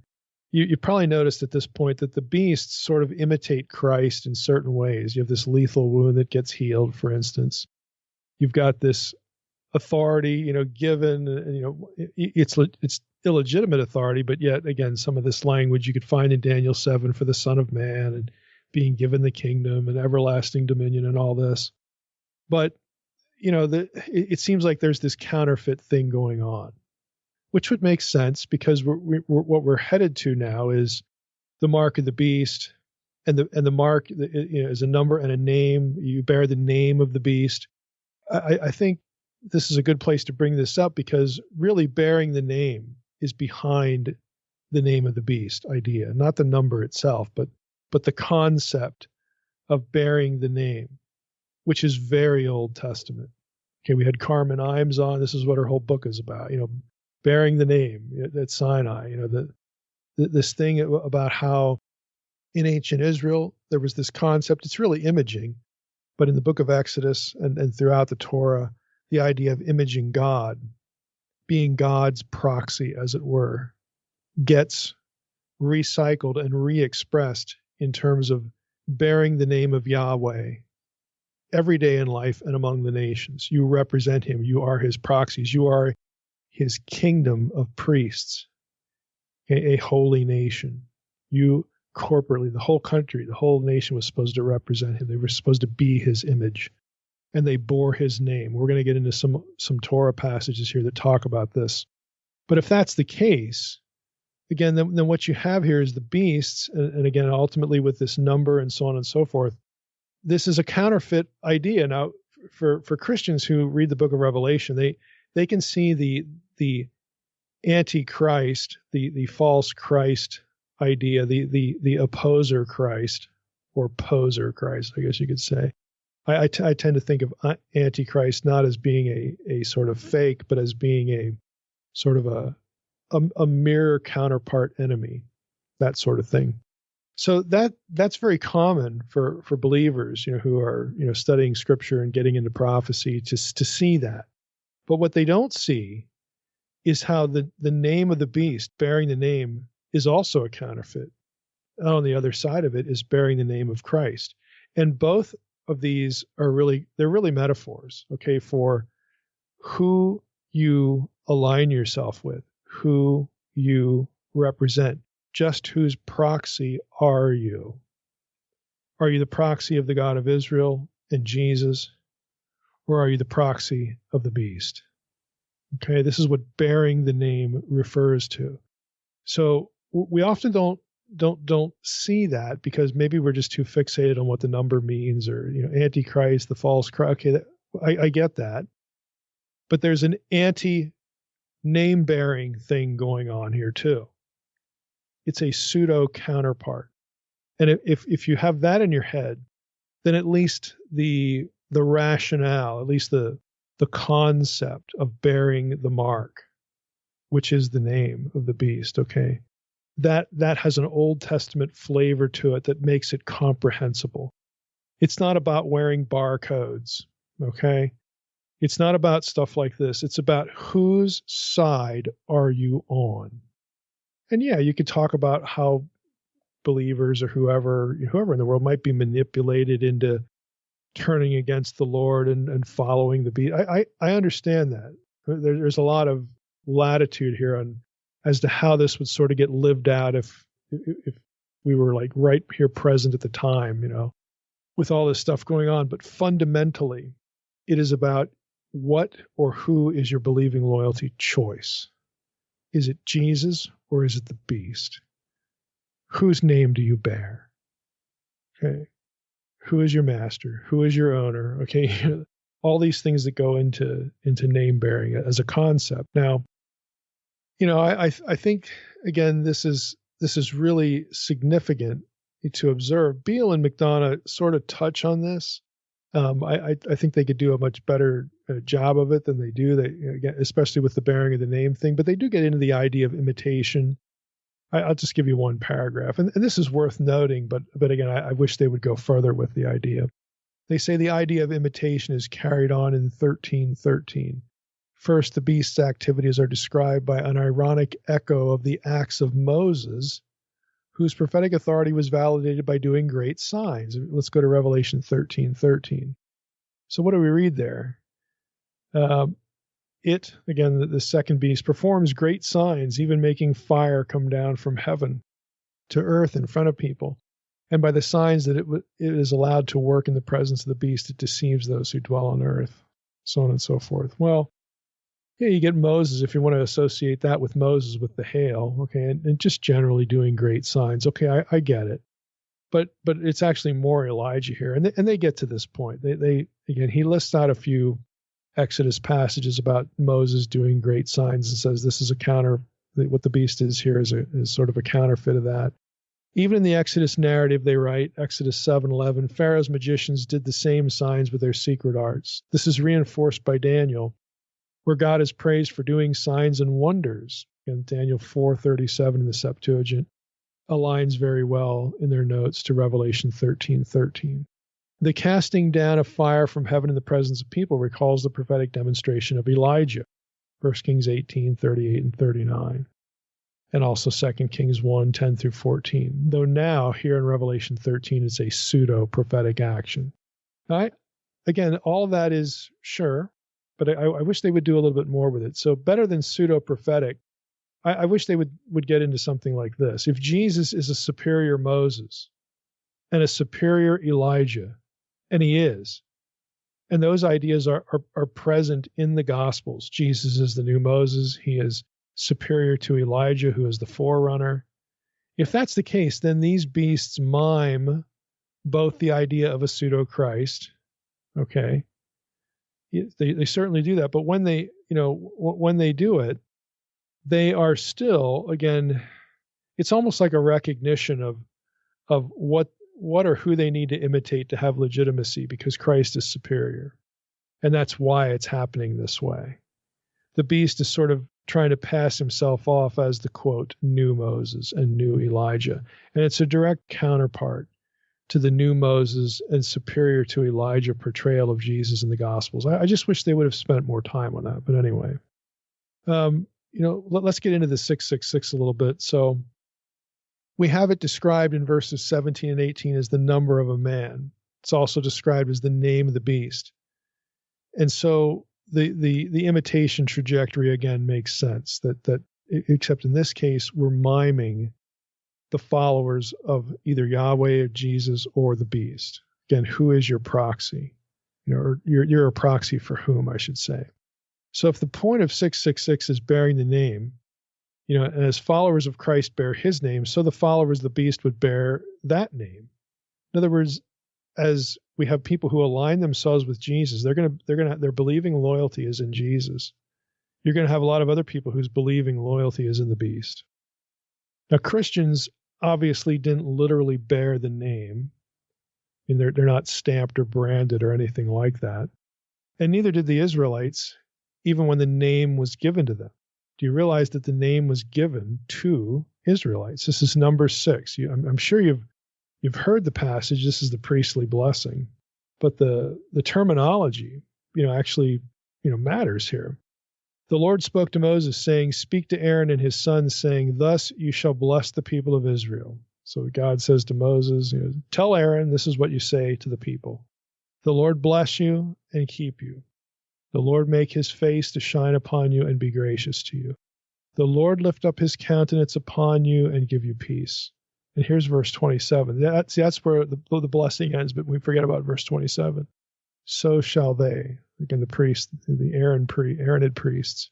C: You probably noticed at this point that the beasts sort of imitate Christ in certain ways. You have this lethal wound that gets healed, for instance. You've got this authority, given, it's illegitimate authority, but yet again, some of this language you could find in Daniel 7 for the Son of Man and being given the kingdom and everlasting dominion and all this. But, it seems like there's this counterfeit thing going on, which would make sense because what we're headed to now is the mark of the beast, and the mark is a number and a name. You bear the name of the beast. I think this is a good place to bring this up because really bearing the name is behind the name of the beast idea, not the number itself, but the concept of bearing the name, which is very Old Testament. Okay, we had Carmen Imes on. This is what her whole book is about, bearing the name at Sinai, this thing about how in ancient Israel, there was this concept, it's really imaging, but in the book of Exodus and throughout the Torah, the idea of imaging God, being God's proxy, as it were, gets recycled and re-expressed in terms of bearing the name of Yahweh every day in life and among the nations. You represent him. You are his proxies. You are his kingdom of priests, a holy nation. You corporately, the whole country, the whole nation was supposed to represent him. They were supposed to be his image, and they bore his name. We're going to get into some Torah passages here that talk about this. But if that's the case, again, then what you have here is the beasts, and again, ultimately with this number and so on and so forth, this is a counterfeit idea. Now, for Christians who read the book of Revelation, they can see the antichrist, the false Christ idea, the opposer Christ, or poser Christ, I guess you could say. I tend to think of antichrist not as being a sort of fake, but as being a sort of a mirror counterpart enemy, that sort of thing. So that's very common for believers, who are, studying scripture and getting into prophecy to see that. But what they don't see is how the name of the beast, bearing the name, is also a counterfeit. And on the other side of it is bearing the name of Christ. And both of these are they're really metaphors, okay, for who you align yourself with, who you represent. Just whose proxy are you? Are you the proxy of the God of Israel and Jesus, or are you the proxy of the beast? Okay, this is what bearing the name refers to. So we often don't see that because maybe we're just too fixated on what the number means, or Antichrist, the false Christ. Okay, I get that, but there's an anti-name bearing thing going on here too. It's a pseudo counterpart. And if you have that in your head, then at least the rationale, at least the concept of bearing the mark, which is the name of the beast, okay, that has an Old Testament flavor to it that makes it comprehensible. It's not about wearing barcodes, okay? It's not about stuff like this. It's about whose side are you on? And yeah, you could talk about how believers or whoever in the world might be manipulated into turning against the Lord and following the beast. I understand that. There's a lot of latitude here as to how this would sort of get lived out if we were like right here present at the time, with all this stuff going on. But fundamentally, it is about what or who is your believing loyalty choice. Is it Jesus or is it the beast? whose name do you bear? Okay. Who is your master? Who is your owner? Okay. All these things that go into name bearing as a concept. Now, I think, again, this is really significant to observe. Beale and McDonough sort of touch on this. I think they could do a much better job of it than they do. Again, especially with the bearing of the name thing. But they do get into the idea of imitation. I'll just give you one paragraph, and this is worth noting. But again, I wish they would go further with the idea. They say the idea of imitation is carried on in 13:13. First, the beast's activities are described by an ironic echo of the acts of Moses, whose prophetic authority was validated by doing great signs. Let's go to Revelation 13:13. So what do we read there? It, again, the second beast, performs great signs, even making fire come down from heaven to earth in front of people. And by the signs that it is allowed to work in the presence of the beast, it deceives those who dwell on earth, so on and so forth. Well, yeah, you get Moses, if you want to associate that with Moses, with the hail, okay, and just generally doing great signs. Okay, I get it. But it's actually more Elijah here. And they get to this point. They again, he lists out a few Exodus passages about Moses doing great signs and says this is a counter, what the beast is here is sort of a counterfeit of that. Even in the Exodus narrative, they write, Exodus 7:11, Pharaoh's magicians did the same signs with their secret arts. This is reinforced by Daniel, where God is praised for doing signs and wonders. And Daniel 4:37 in the Septuagint aligns very well in their notes to Revelation 13:13. The casting down of fire from heaven in the presence of people recalls the prophetic demonstration of Elijah, 1 Kings 18:38 and 39, and also 2 Kings 1:10 through 14, though now here in Revelation 13 it's a pseudo-prophetic action. Again, all of that is sure, but I wish they would do a little bit more with it. So better than pseudo-prophetic, I wish they would get into something like this. If Jesus is a superior Moses and a superior Elijah, and he is, and those ideas are present in the Gospels. Jesus is the new Moses. He is superior to Elijah, who is the forerunner. If that's the case, then these beasts mime both the idea of a pseudo-Christ, okay? They certainly do that, but when they do it, they are still, again, it's almost like a recognition of what or who they need to imitate to have legitimacy, because Christ is superior. And that's why it's happening this way. The beast is sort of trying to pass himself off as the, quote, new Moses and new Elijah. And it's a direct counterpart to the new Moses and superior to Elijah portrayal of Jesus in the Gospels. I just wish they would have spent more time on that. But anyway, let's get into the 666 a little bit. So we have it described in verses 17 and 18 as the number of a man. It's also described as the name of the beast. And so the imitation trajectory again makes sense, that except in this case, we're miming the followers of either Yahweh or Jesus or the beast. Again, who is your proxy? Or you're a proxy for whom, I should say. So if the point of 666 is bearing the name, and as followers of Christ bear his name, so the followers of the beast would bear that name. In other words, as we have people who align themselves with Jesus, their believing loyalty is in Jesus. You're going to have a lot of other people whose believing loyalty is in the beast. Now, Christians obviously didn't literally bear the name. I mean, they're not stamped or branded or anything like that. And neither did the Israelites, even when the name was given to them. Do you realize that the name was given to Israelites? This is number 6. I'm sure you've heard the passage. This is the priestly blessing, but the terminology, actually, matters here. The Lord spoke to Moses, saying, "Speak to Aaron and his sons, saying, thus you shall bless the people of Israel." So God says to Moses, "Tell Aaron, this is what you say to the people. The Lord bless you and keep you. The Lord make his face to shine upon you and be gracious to you. The Lord lift up his countenance upon you and give you peace." And here's verse 27. That's where the blessing ends, but we forget about verse 27. So shall they, again, the priests, the Aaronid priests,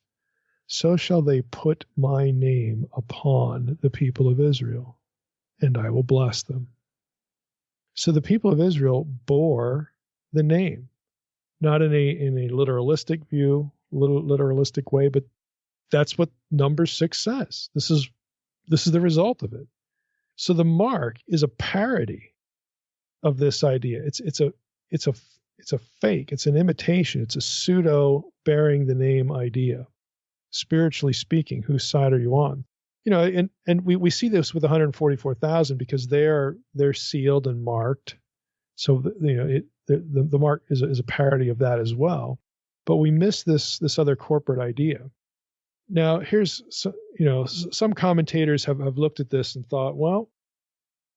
C: so shall they put my name upon the people of Israel. and I will bless them. So the people of Israel bore the name, not in a literalistic view, literalistic way, but that's what number 6 says. This is the result of it. So the mark is a parody of this idea. It's a fake. It's an imitation. It's a pseudo bearing the name idea. Spiritually speaking, whose side are you on? And we see this with 144,000 because they're sealed and marked. So the mark is a parody of that as well. But we miss this other corporate idea. Now, here's some commentators have looked at this and thought, well,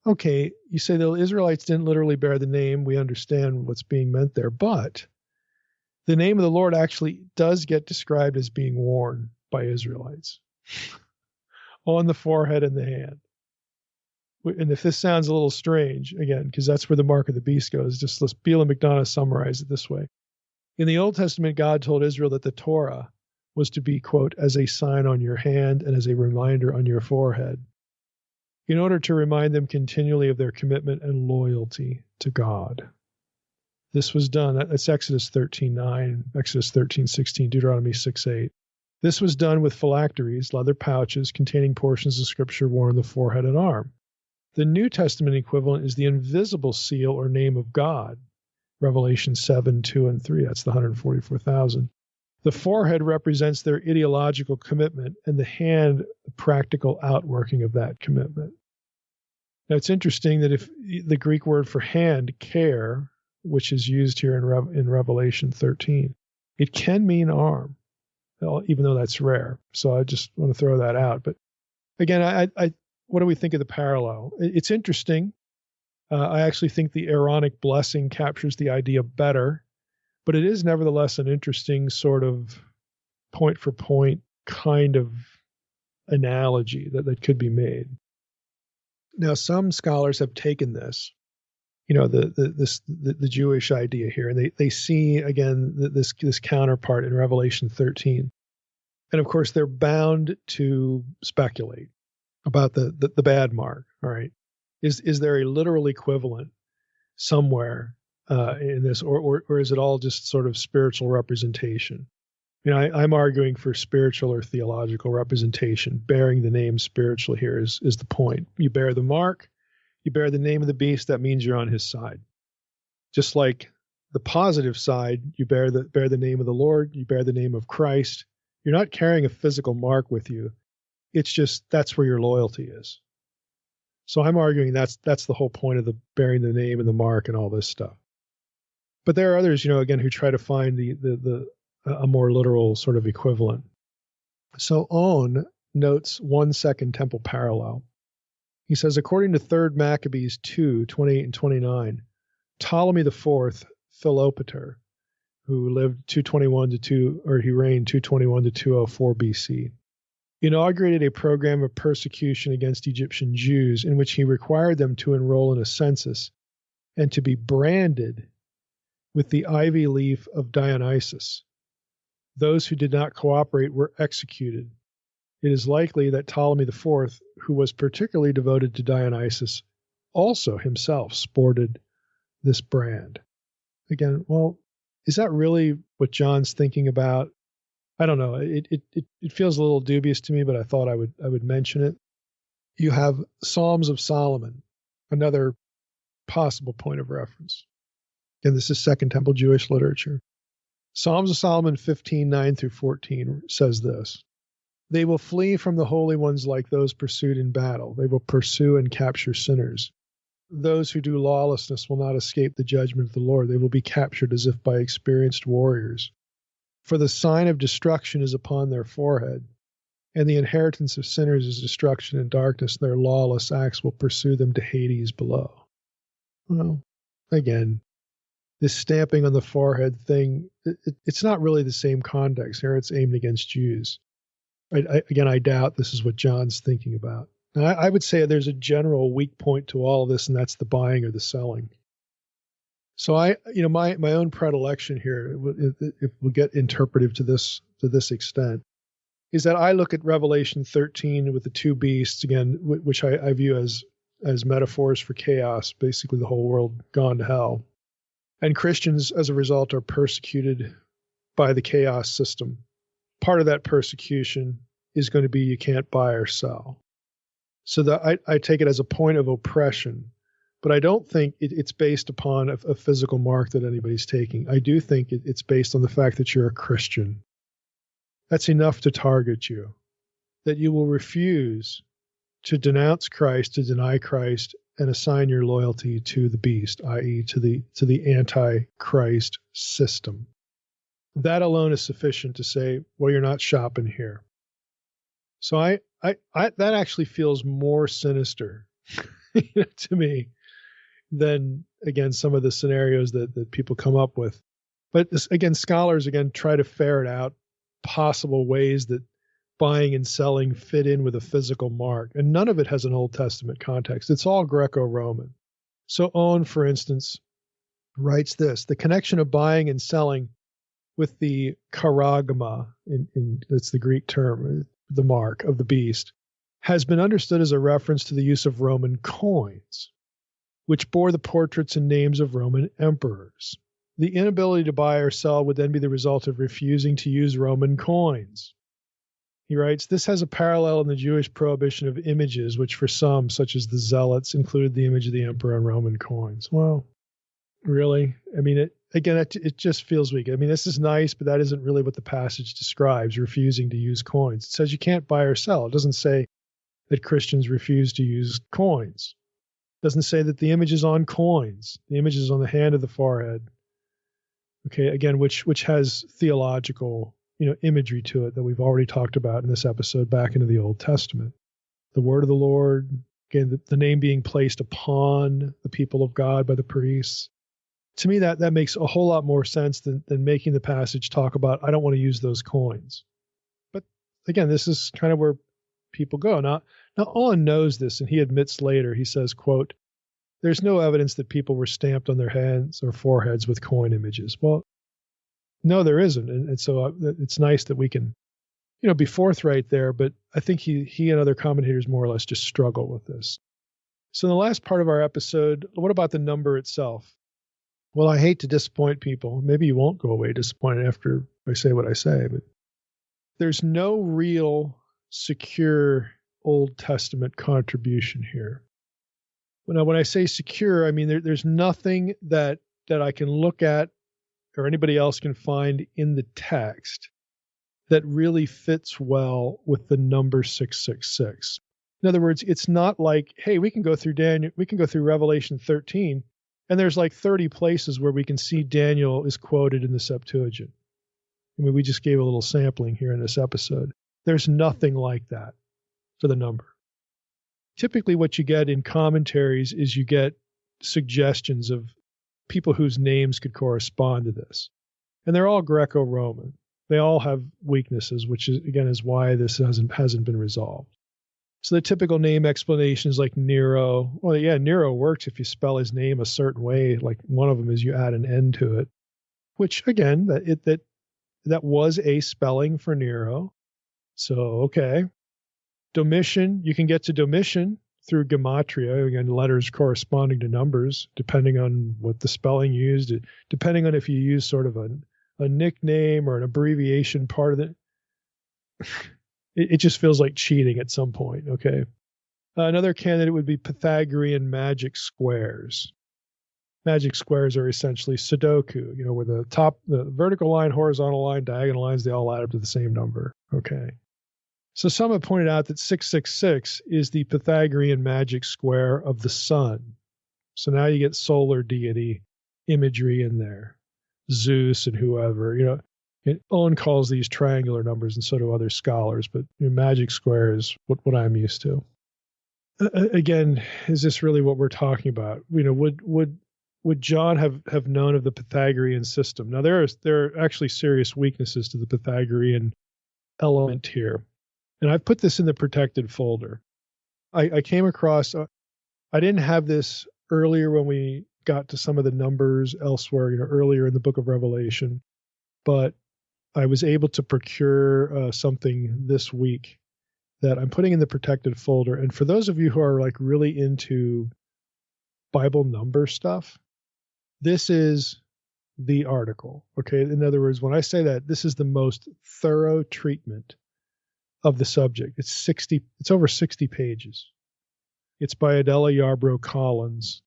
C: okay, you say the Israelites didn't literally bear the name. We understand what's being meant there, but the name of the Lord actually does get described as being worn by Israelites on the forehead and the hand. And if this sounds a little strange, again, because that's where the mark of the beast goes, just let's Beal and McDonough summarize it this way. In the Old Testament, God told Israel that the Torah was to be, quote, as a sign on your hand and as a reminder on your forehead, in order to remind them continually of their commitment and loyalty to God. This was done, that's Exodus 13:9, Exodus 13:16, Deuteronomy 6:8. This was done with phylacteries, leather pouches containing portions of Scripture worn on the forehead and arm. The New Testament equivalent is the invisible seal or name of God, Revelation 7:2 and 3. That's the 144,000. The forehead represents their ideological commitment, and the hand, the practical outworking of that commitment. Now, it's interesting that if the Greek word for hand, care, which is used here in Revelation 13, it can mean arm, even though that's rare. So I just want to throw that out. But again, I what do we think of the parallel? It's interesting. I actually think the Aaronic blessing captures the idea better, but it is nevertheless an interesting sort of point-for-point kind of analogy that could be made. Now, some scholars have taken this, the Jewish idea here, and they see again this counterpart in Revelation 13, and of course they're bound to speculate about the bad mark. All right, is there a literal equivalent somewhere in this, or is it all just sort of spiritual representation? I'm arguing for spiritual or theological representation. Bearing the name spiritually here is the point. You bear the mark, you bear the name of the beast, that means you're on his side. Just like the positive side, you bear the name of the Lord, you bear the name of Christ. You're not carrying a physical mark with you. It's just that's where your loyalty is. So I'm arguing that's the whole point of the bearing the name and the mark and all this stuff. But there are others, again, who try to find a more literal sort of equivalent. So Owen notes 1 Second Temple parallel. He says, according to 3 Maccabees 2:28 and 29, Ptolemy IV Philopater, who lived 221 to 2, or he reigned 221 to 204 BC, inaugurated a program of persecution against Egyptian Jews in which he required them to enroll in a census and to be branded with the ivy leaf of Dionysus. Those who did not cooperate were executed. It is likely that Ptolemy IV, who was particularly devoted to Dionysus, also himself sported this brand. Again, well, is that really what John's thinking about? I don't know. It feels a little dubious to me, but I thought I would mention it. You have Psalms of Solomon, another possible point of reference. Again, this is Second Temple Jewish literature. Psalms of Solomon 15:9 through 14 says this: they will flee from the holy ones like those pursued in battle. They will pursue and capture sinners. Those who do lawlessness will not escape the judgment of the Lord. They will be captured as if by experienced warriors. For the sign of destruction is upon their forehead, and the inheritance of sinners is destruction and darkness. Their lawless acts will pursue them to Hades below. Well, again, this stamping on the forehead thing, it's not really the same context. Here it's aimed against Jews. I doubt this is what John's thinking about. And I would say there's a general weak point to all of this, and that's the buying or the selling. So my own predilection here, if we'll get interpretive to this extent, is that I look at Revelation 13 with the 2 beasts, again, which I view as as metaphors for chaos, basically the whole world gone to hell. And Christians, as a result, are persecuted by the chaos system. Part of that persecution is going to be you can't buy or sell. So that I take it as a point of oppression, but I don't think it's based upon a physical mark that anybody's taking. I do think it's based on the fact that you're a Christian. That's enough to target you, that you will refuse to denounce Christ, to deny Christ, and assign your loyalty to the beast, i.e. to the anti-Christ system. That alone is sufficient to say, well, you're not shopping here. So I that actually feels more sinister to me than, again, some of the scenarios that people come up with. But this, again, scholars try to ferret out possible ways that buying and selling fit in with a physical mark, and none of it has an Old Testament context. It's all Greco-Roman. So Owen, for instance, writes this: the connection of buying and selling with the charagma, that's the Greek term, the mark of the beast, has been understood as a reference to the use of Roman coins, which bore the portraits and names of Roman emperors. The inability to buy or sell would then be the result of refusing to use Roman coins. He writes, this has a parallel in the Jewish prohibition of images, which for some, such as the Zealots, included the image of the emperor on Roman coins. Well, really? I mean, it just feels weak. I mean, this is nice, but that isn't really what the passage describes, refusing to use coins. It says you can't buy or sell. It doesn't say that Christians refuse to use coins. It doesn't say that the image is on coins. The image is on the hand of the forehead. Okay, again, which has theological imagery to it that we've already talked about in this episode back into the Old Testament. The word of the Lord, again, the name being placed upon the people of God by the priests. To me, that makes a whole lot more sense than making the passage talk about, I don't want to use those coins. But again, this is kind of where people go. Now Owen knows this, and he admits later, he says, quote, there's no evidence that people were stamped on their hands or foreheads with coin images. Well, no, there isn't. And so it's nice that we can, be forthright there, but I think he and other commentators more or less just struggle with this. So in the last part of our episode, what about the number itself? Well, I hate to disappoint people. Maybe you won't go away disappointed after I say what I say, but there's no real secure Old Testament contribution here. Now, when I say secure, I mean there's nothing that I can look at or anybody else can find in the text that really fits well with the number 666. In other words, it's not like, hey, we can go through Revelation 13, and there's like 30 places where we can see Daniel is quoted in the Septuagint. I mean, we just gave a little sampling here in this episode. There's nothing like that for the number. Typically what you get in commentaries is you get suggestions of people whose names could correspond to this. And they're all Greco-Roman. They all have weaknesses, which is why this hasn't been resolved. So the typical name explanation is like Nero. Well, yeah, Nero works if you spell his name a certain way. Like one of them is you add an N to it, which again, that was a spelling for Nero. So, okay. Domitian, you can get to Domitian through gematria, again, letters corresponding to numbers, depending on what the spelling used, depending on if you use sort of a nickname or an abbreviation part of it. It just feels like cheating at some point, okay? Another candidate would be Pythagorean magic squares. Magic squares are essentially Sudoku, where the vertical line, horizontal line, diagonal lines, they all add up to the same number, okay? So some have pointed out that 666 is the Pythagorean magic square of the sun. So now you get solar deity imagery in there, Zeus and whoever, Owen calls these triangular numbers, and so do other scholars, but magic square is what I'm used to. Again, is this really what we're talking about? Would John have known of the Pythagorean system? Now, there are actually serious weaknesses to the Pythagorean element here. And I've put this in the protected folder. I came across, I didn't have this earlier when we got to some of the numbers elsewhere, earlier in the book of Revelation, but I was able to procure something this week that I'm putting in the protected folder. And for those of you who are like really into Bible number stuff, this is the article. Okay. In other words, when I say that, this is the most thorough treatment of the subject. It's over 60 pages. It's by Adela Yarbrough Collins.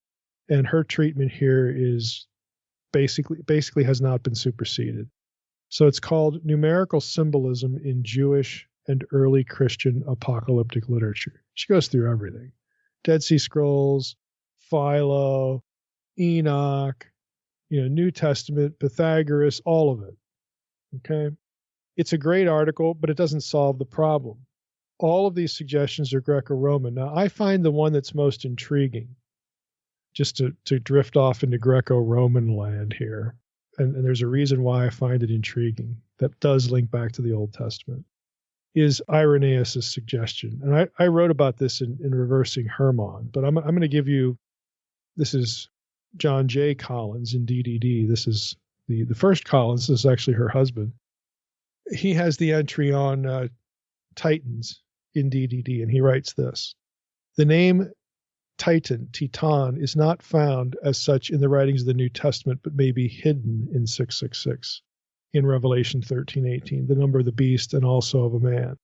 C: And her treatment here is basically has not been superseded. So it's called Numerical Symbolism in Jewish and Early Christian Apocalyptic Literature. She goes through everything. Dead Sea Scrolls, Philo, Enoch, New Testament, Pythagoras, all of it. Okay? It's a great article, but it doesn't solve the problem. All of these suggestions are Greco-Roman. Now, I find the one that's most intriguing, just to drift off into Greco-Roman land here, and there's a reason why I find it intriguing that does link back to the Old Testament, is Irenaeus' suggestion. And I wrote about this in Reversing Hermann, but I'm going to give you, this is John J. Collins in DDD. This is the first Collins. This is actually her husband. He has the entry on Titans in DDD, and he writes this: the name Titan, is not found as such in the writings of the New Testament, but may be hidden in 666 in Revelation 13:18, the number of the beast and also of a man.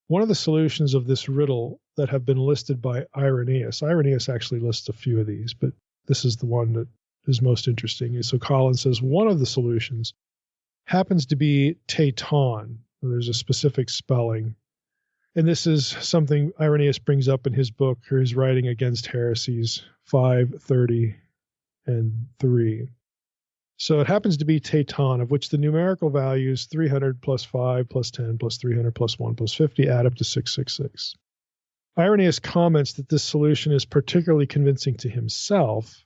C: One of the solutions of this riddle that have been listed by Irenaeus actually lists a few of these, but this is the one that is most interesting. So Collins says one of the solutions happens to be Teiton. There's a specific spelling. And this is something Irenaeus brings up in his book, or his writing Against Heresies, 5:30 and 3. So it happens to be Teiton, of which the numerical values 300 plus 5 plus 10 plus 300 plus 1 plus 50 add up to 666. Irenaeus comments that this solution is particularly convincing to himself,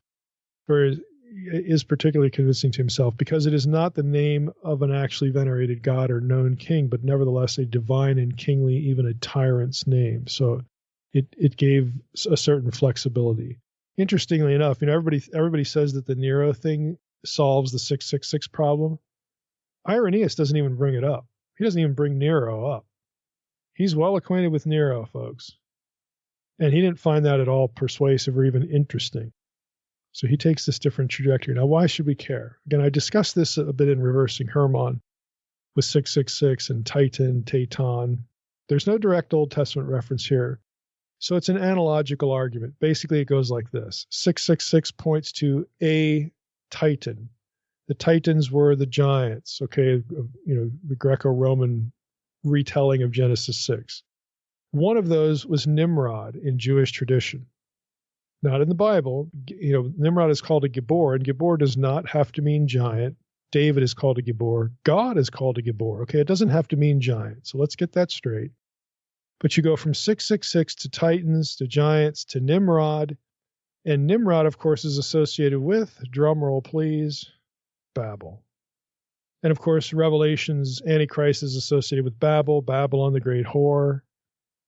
C: or is particularly convincing to himself because it is not the name of an actually venerated god or known king, but nevertheless a divine and kingly, even a tyrant's name. So it gave a certain flexibility. Interestingly enough, everybody says that the Nero thing solves the 666 problem. Irenaeus doesn't even bring it up. He doesn't even bring Nero up. He's well acquainted with Nero, folks. And he didn't find that at all persuasive or even interesting. So he takes this different trajectory. Now, why should we care? Again, I discussed this a bit in Reversing Hermann with 666 and Titan, Teiton. There's no direct Old Testament reference here. So it's an analogical argument. Basically, it goes like this. 666 points to a Titan. The Titans were the giants, okay, the Greco-Roman retelling of Genesis 6. One of those was Nimrod in Jewish tradition. Not in the Bible. Nimrod is called a Gibor, and Gibor does not have to mean giant. David is called a Gibor. God is called a Gibor. Okay, it doesn't have to mean giant. So let's get that straight. But you go from 666 to Titans to giants to Nimrod. And Nimrod, of course, is associated with, drum roll please, Babel. And of course, Revelation's Antichrist is associated with Babylon the great whore.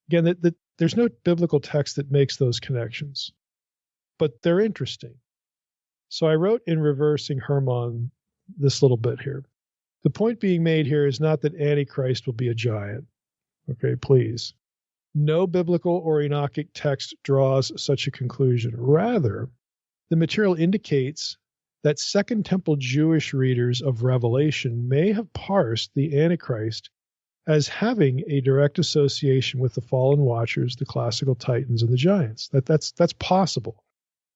C: Again, there's no biblical text that makes those connections, but they're interesting. So I wrote in Reversing Hermann this little bit here. The point being made here is not that Antichrist will be a giant. Okay, please. No biblical or Enochic text draws such a conclusion. Rather, the material indicates that Second Temple Jewish readers of Revelation may have parsed the Antichrist as having a direct association with the fallen watchers, the classical Titans, and the giants. That's possible.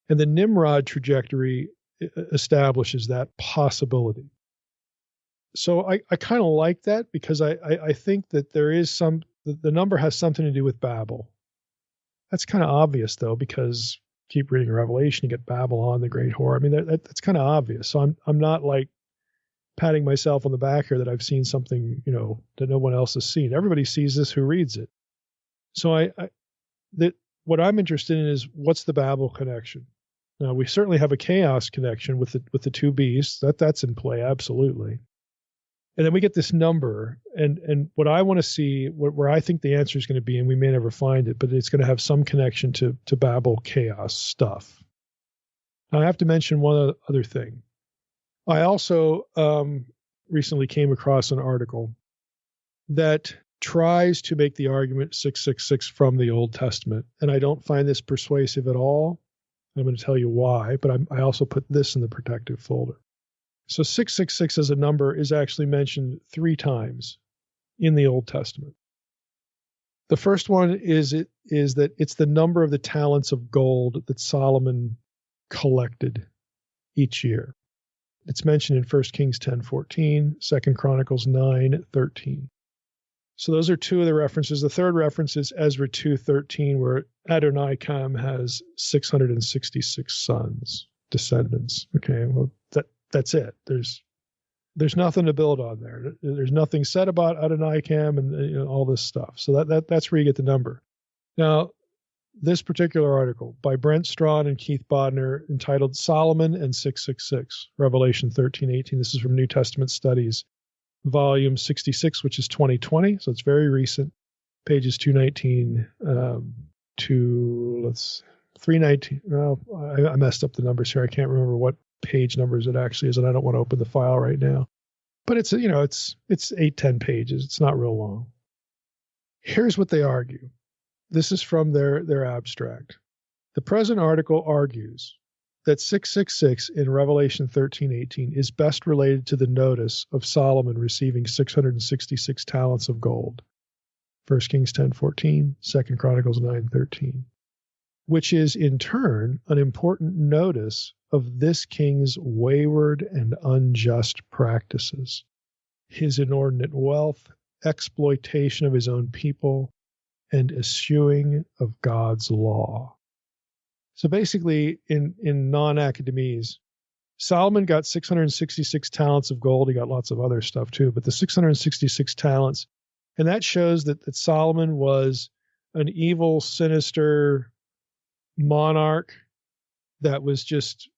C: And the Nimrod trajectory establishes that possibility. So I kind of like that because I think that there is the number has something to do with Babel. That's kind of obvious, though, because keep reading Revelation, you get Babylon, the great whore. I mean, that's kind of obvious. So I'm not like patting myself on the back here that I've seen something, that no one else has seen. Everybody sees this who reads it. So what I'm interested in is what's the Babel connection? Now, we certainly have a chaos connection with the two beasts. That's in play, absolutely. And then we get this number, and what I want to see, where I think the answer is going to be, and we may never find it, but it's going to have some connection to Babel chaos stuff. Now, I have to mention one other thing. I also recently came across an article that tries to make the argument 666 from the Old Testament. And I don't find this persuasive at all. I'm going to tell you why, but I also put this in the protective folder. So 666 as a number is actually mentioned 3 times in the Old Testament. The first one is that it's the number of the talents of gold that Solomon collected each year. It's mentioned in 1 Kings 10:14, 2 Chronicles 9:13. So those are 2 of the references. The third reference is Ezra 2:13, where Adoniram has 666 sons, descendants. Okay, well that's it. There's nothing to build on there. There's nothing said about Adoniram and all this stuff. So that's where you get the number. Now, this particular article by Brent Strawn and Keith Bodner, entitled Solomon and 666, Revelation 13:18. This is from New Testament Studies, volume 66, which is 2020. So it's very recent. Pages 219 to 319. Well, I messed up the numbers here. I can't remember what page numbers it actually is, and I don't want to open the file right now. But it's 8-10 pages. It's not real long. Here's what they argue. This is from their abstract. The present article argues that 666 in Revelation 13:18 is best related to the notice of Solomon receiving 666 talents of gold. 1 Kings 10:14, 2 Chronicles 9:13, which is in turn an important notice of this king's wayward and unjust practices, his inordinate wealth, exploitation of his own people, and eschewing of God's law. So basically, in non-academies, Solomon got 666 talents of gold. He got lots of other stuff too, but the 666 talents, and that shows that Solomon was an evil, sinister monarch that was just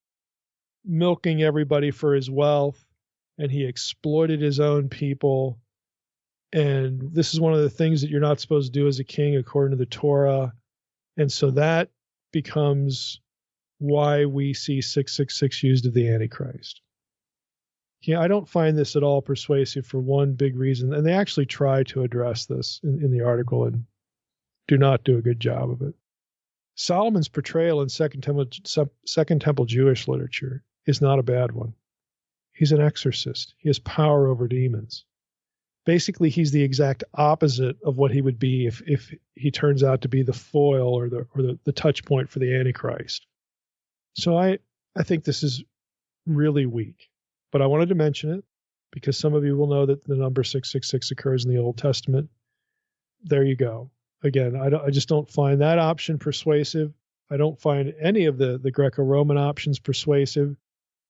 C: milking everybody for his wealth, and he exploited his own people. And this is one of the things that you're not supposed to do as a king according to the Torah. And so that becomes why we see 666 used of the Antichrist. Yeah, I don't find this at all persuasive for one big reason. And they actually try to address this in the article and do not do a good job of it. Solomon's portrayal in Second Temple Jewish literature is not a bad one. He's an exorcist. He has power over demons. Basically, he's the exact opposite of what he would be if he turns out to be the foil or the touch point for the Antichrist. So I think this is really weak. But I wanted to mention it because some of you will know that the number 666 occurs in the Old Testament. There you go. Again, I just don't find that option persuasive. I don't find any of the Greco-Roman options persuasive.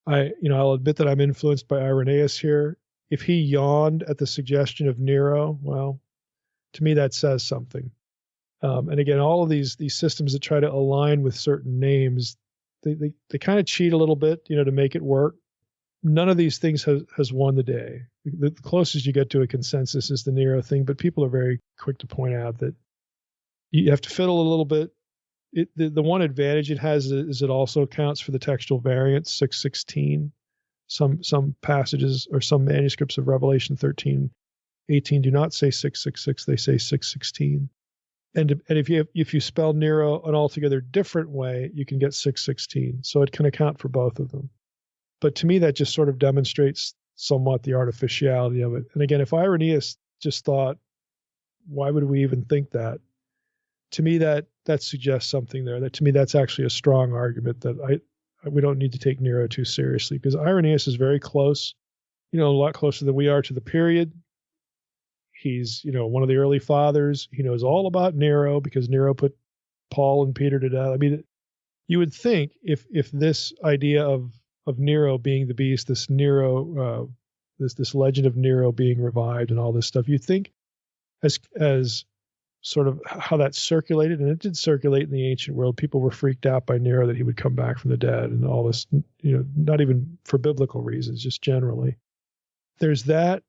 C: I'll admit that I'm influenced by Irenaeus here. If he yawned at the suggestion of Nero, well, to me that says something. And again, all of these systems that try to align with certain names, they kind of cheat a little bit, to make it work. None of these things has won the day. The closest you get to a consensus is the Nero thing, but people are very quick to point out that you have to fiddle a little bit. The one advantage it has is it also accounts for the textual variance, 616. Some passages or some manuscripts of Revelation 13:18 do not say 666; they say 616. And if you spell Nero an altogether different way, you can get 616. So it can account for both of them. But to me, that just sort of demonstrates somewhat the artificiality of it. And again, if Irenaeus just thought, why would we even think that? To me, that suggests something there. That to me, that's actually a strong argument that we don't need to take Nero too seriously, because Irenaeus is very close, a lot closer than we are to the period. He's, one of the early fathers. He knows all about Nero because Nero put Paul and Peter to death. I mean, you would think if this idea of Nero being the beast, this Nero, this legend of Nero being revived and all this stuff, you'd think as sort of how that circulated, and it did circulate in the ancient world. People were freaked out by Nero that he would come back from the dead and all this, not even for biblical reasons, just generally. There's that.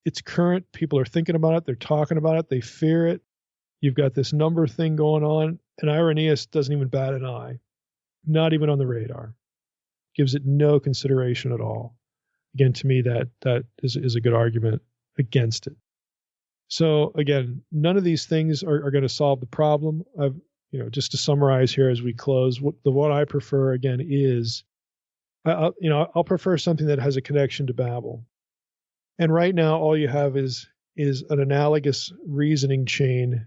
C: It's current. People are thinking about it. They're talking about it. They fear it. You've got this number thing going on, and Irenaeus doesn't even bat an eye, not even on the radar. Gives it no consideration at all. Again, to me, that is a good argument against it. So again, none of these things are going to solve the problem. Just to summarize here as we close, what I prefer again is, I'll prefer something that has a connection to Babel. And right now, all you have is an analogous reasoning chain,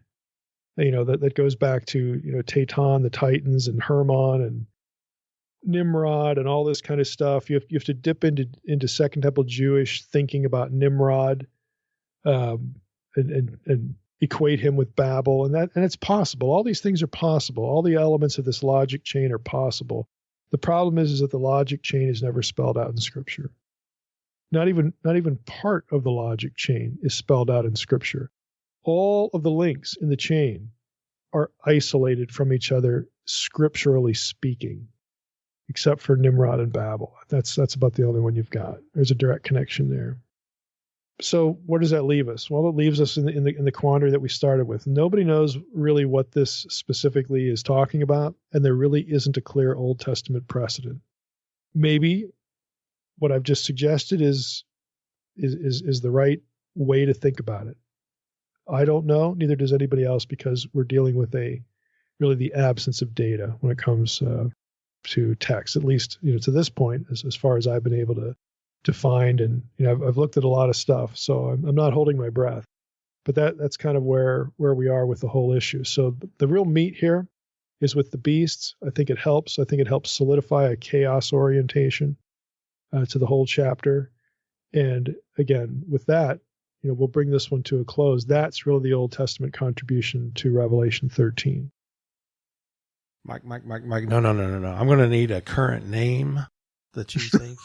C: that goes back to, Tatan, the Titans, and Hermon, and Nimrod, and all this kind of stuff. You have to dip into Second Temple Jewish thinking about Nimrod, and equate him with Babel, and it's possible. All these things are possible. All the elements of this logic chain are possible. The problem is that the logic chain is never spelled out in Scripture. Not even part of the logic chain is spelled out in Scripture. All of the links in the chain are isolated from each other, scripturally speaking, except for Nimrod and Babel. That's about the only one you've got. There's a direct connection there. So where does that leave us? Well, it leaves us in the quandary that we started with. Nobody knows really what this specifically is talking about, and there really isn't a clear Old Testament precedent. Maybe what I've just suggested is the right way to think about it. I don't know, neither does anybody else, because we're dealing with really the absence of data when it comes to text, at least to this point, as far as I've been able to find. And I've looked at a lot of stuff, so I'm not holding my breath. But that's kind of where we are with the whole issue. So the real meat here is with the beasts. I think it helps. I think it helps solidify a chaos orientation to the whole chapter. And again, with that, we'll bring this one to a close. That's really the Old Testament contribution to Revelation 13.
B: Mike. No. I'm going to need a current name that you think.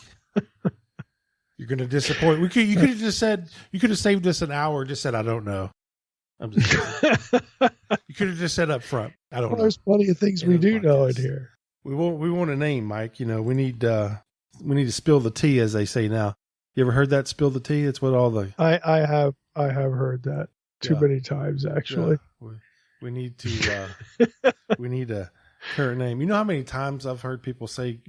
B: You're going to disappoint. You could have just said, you could have saved us an hour and just said, I don't know. I'm just you could have just said up front, I don't know.
C: There's plenty of things we do know in here.
B: We want a name, Mike. We need to spill the tea, as they say now. You ever heard that, spill the tea? It's what all the...
C: I have heard that too many times, actually.
B: Yeah. We need to, we need a current name. You know how many times I've heard people say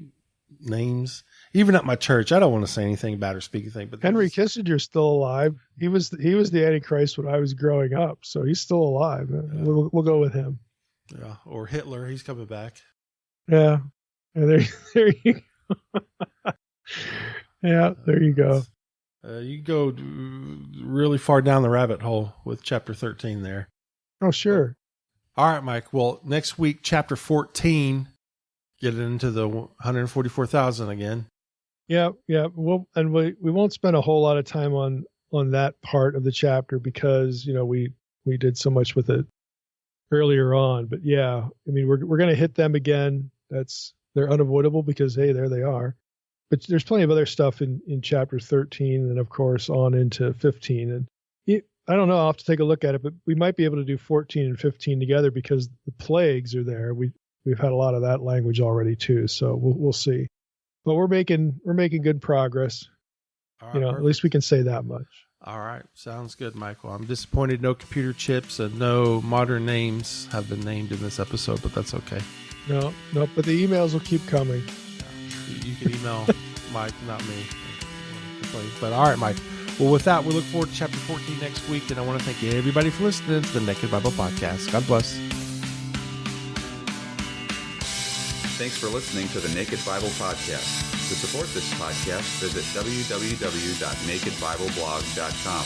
B: names, even at my church? I don't want to say anything bad or speak anything, but
C: Henry Kissinger's still alive. He was the Antichrist when I was growing up, so he's still alive. Yeah. We'll go with him.
B: Yeah, or Hitler. He's coming back.
C: Yeah, there you go. Yeah, there you go.
B: You go really far down the rabbit hole with chapter 13 there.
C: Oh, sure.
B: All right, Mike. Well, next week, chapter 14, get into the 144,000 again.
C: Yeah. Well, and we won't spend a whole lot of time on that part of the chapter because, we did so much with it earlier on. But yeah, I mean, we're going to hit them again. They're unavoidable because, hey, there they are. But there's plenty of other stuff in chapter 13 and, of course, on into 15. And I don't know. I'll have to take a look at it, but we might be able to do 14 and 15 together because the plagues are there. We've had a lot of that language already, too. So we'll see. But we're making good progress.
B: All right,
C: at least we can say that much.
B: All right. Sounds good, Michael. I'm disappointed no computer chips and no modern names have been named in this episode, but that's okay.
C: No, but the emails will keep coming.
B: You can email Mike, not me. But all right, Mike. Well, with that, we look forward to chapter 14 next week, and I want to thank everybody for listening to the Naked Bible Podcast. God bless.
D: Thanks for listening to the Naked Bible Podcast. To support this podcast, visit www.nakedbibleblog.com.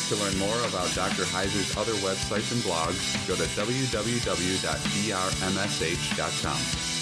D: To learn more about Dr. Heiser's other websites and blogs, go to www.drmsh.com.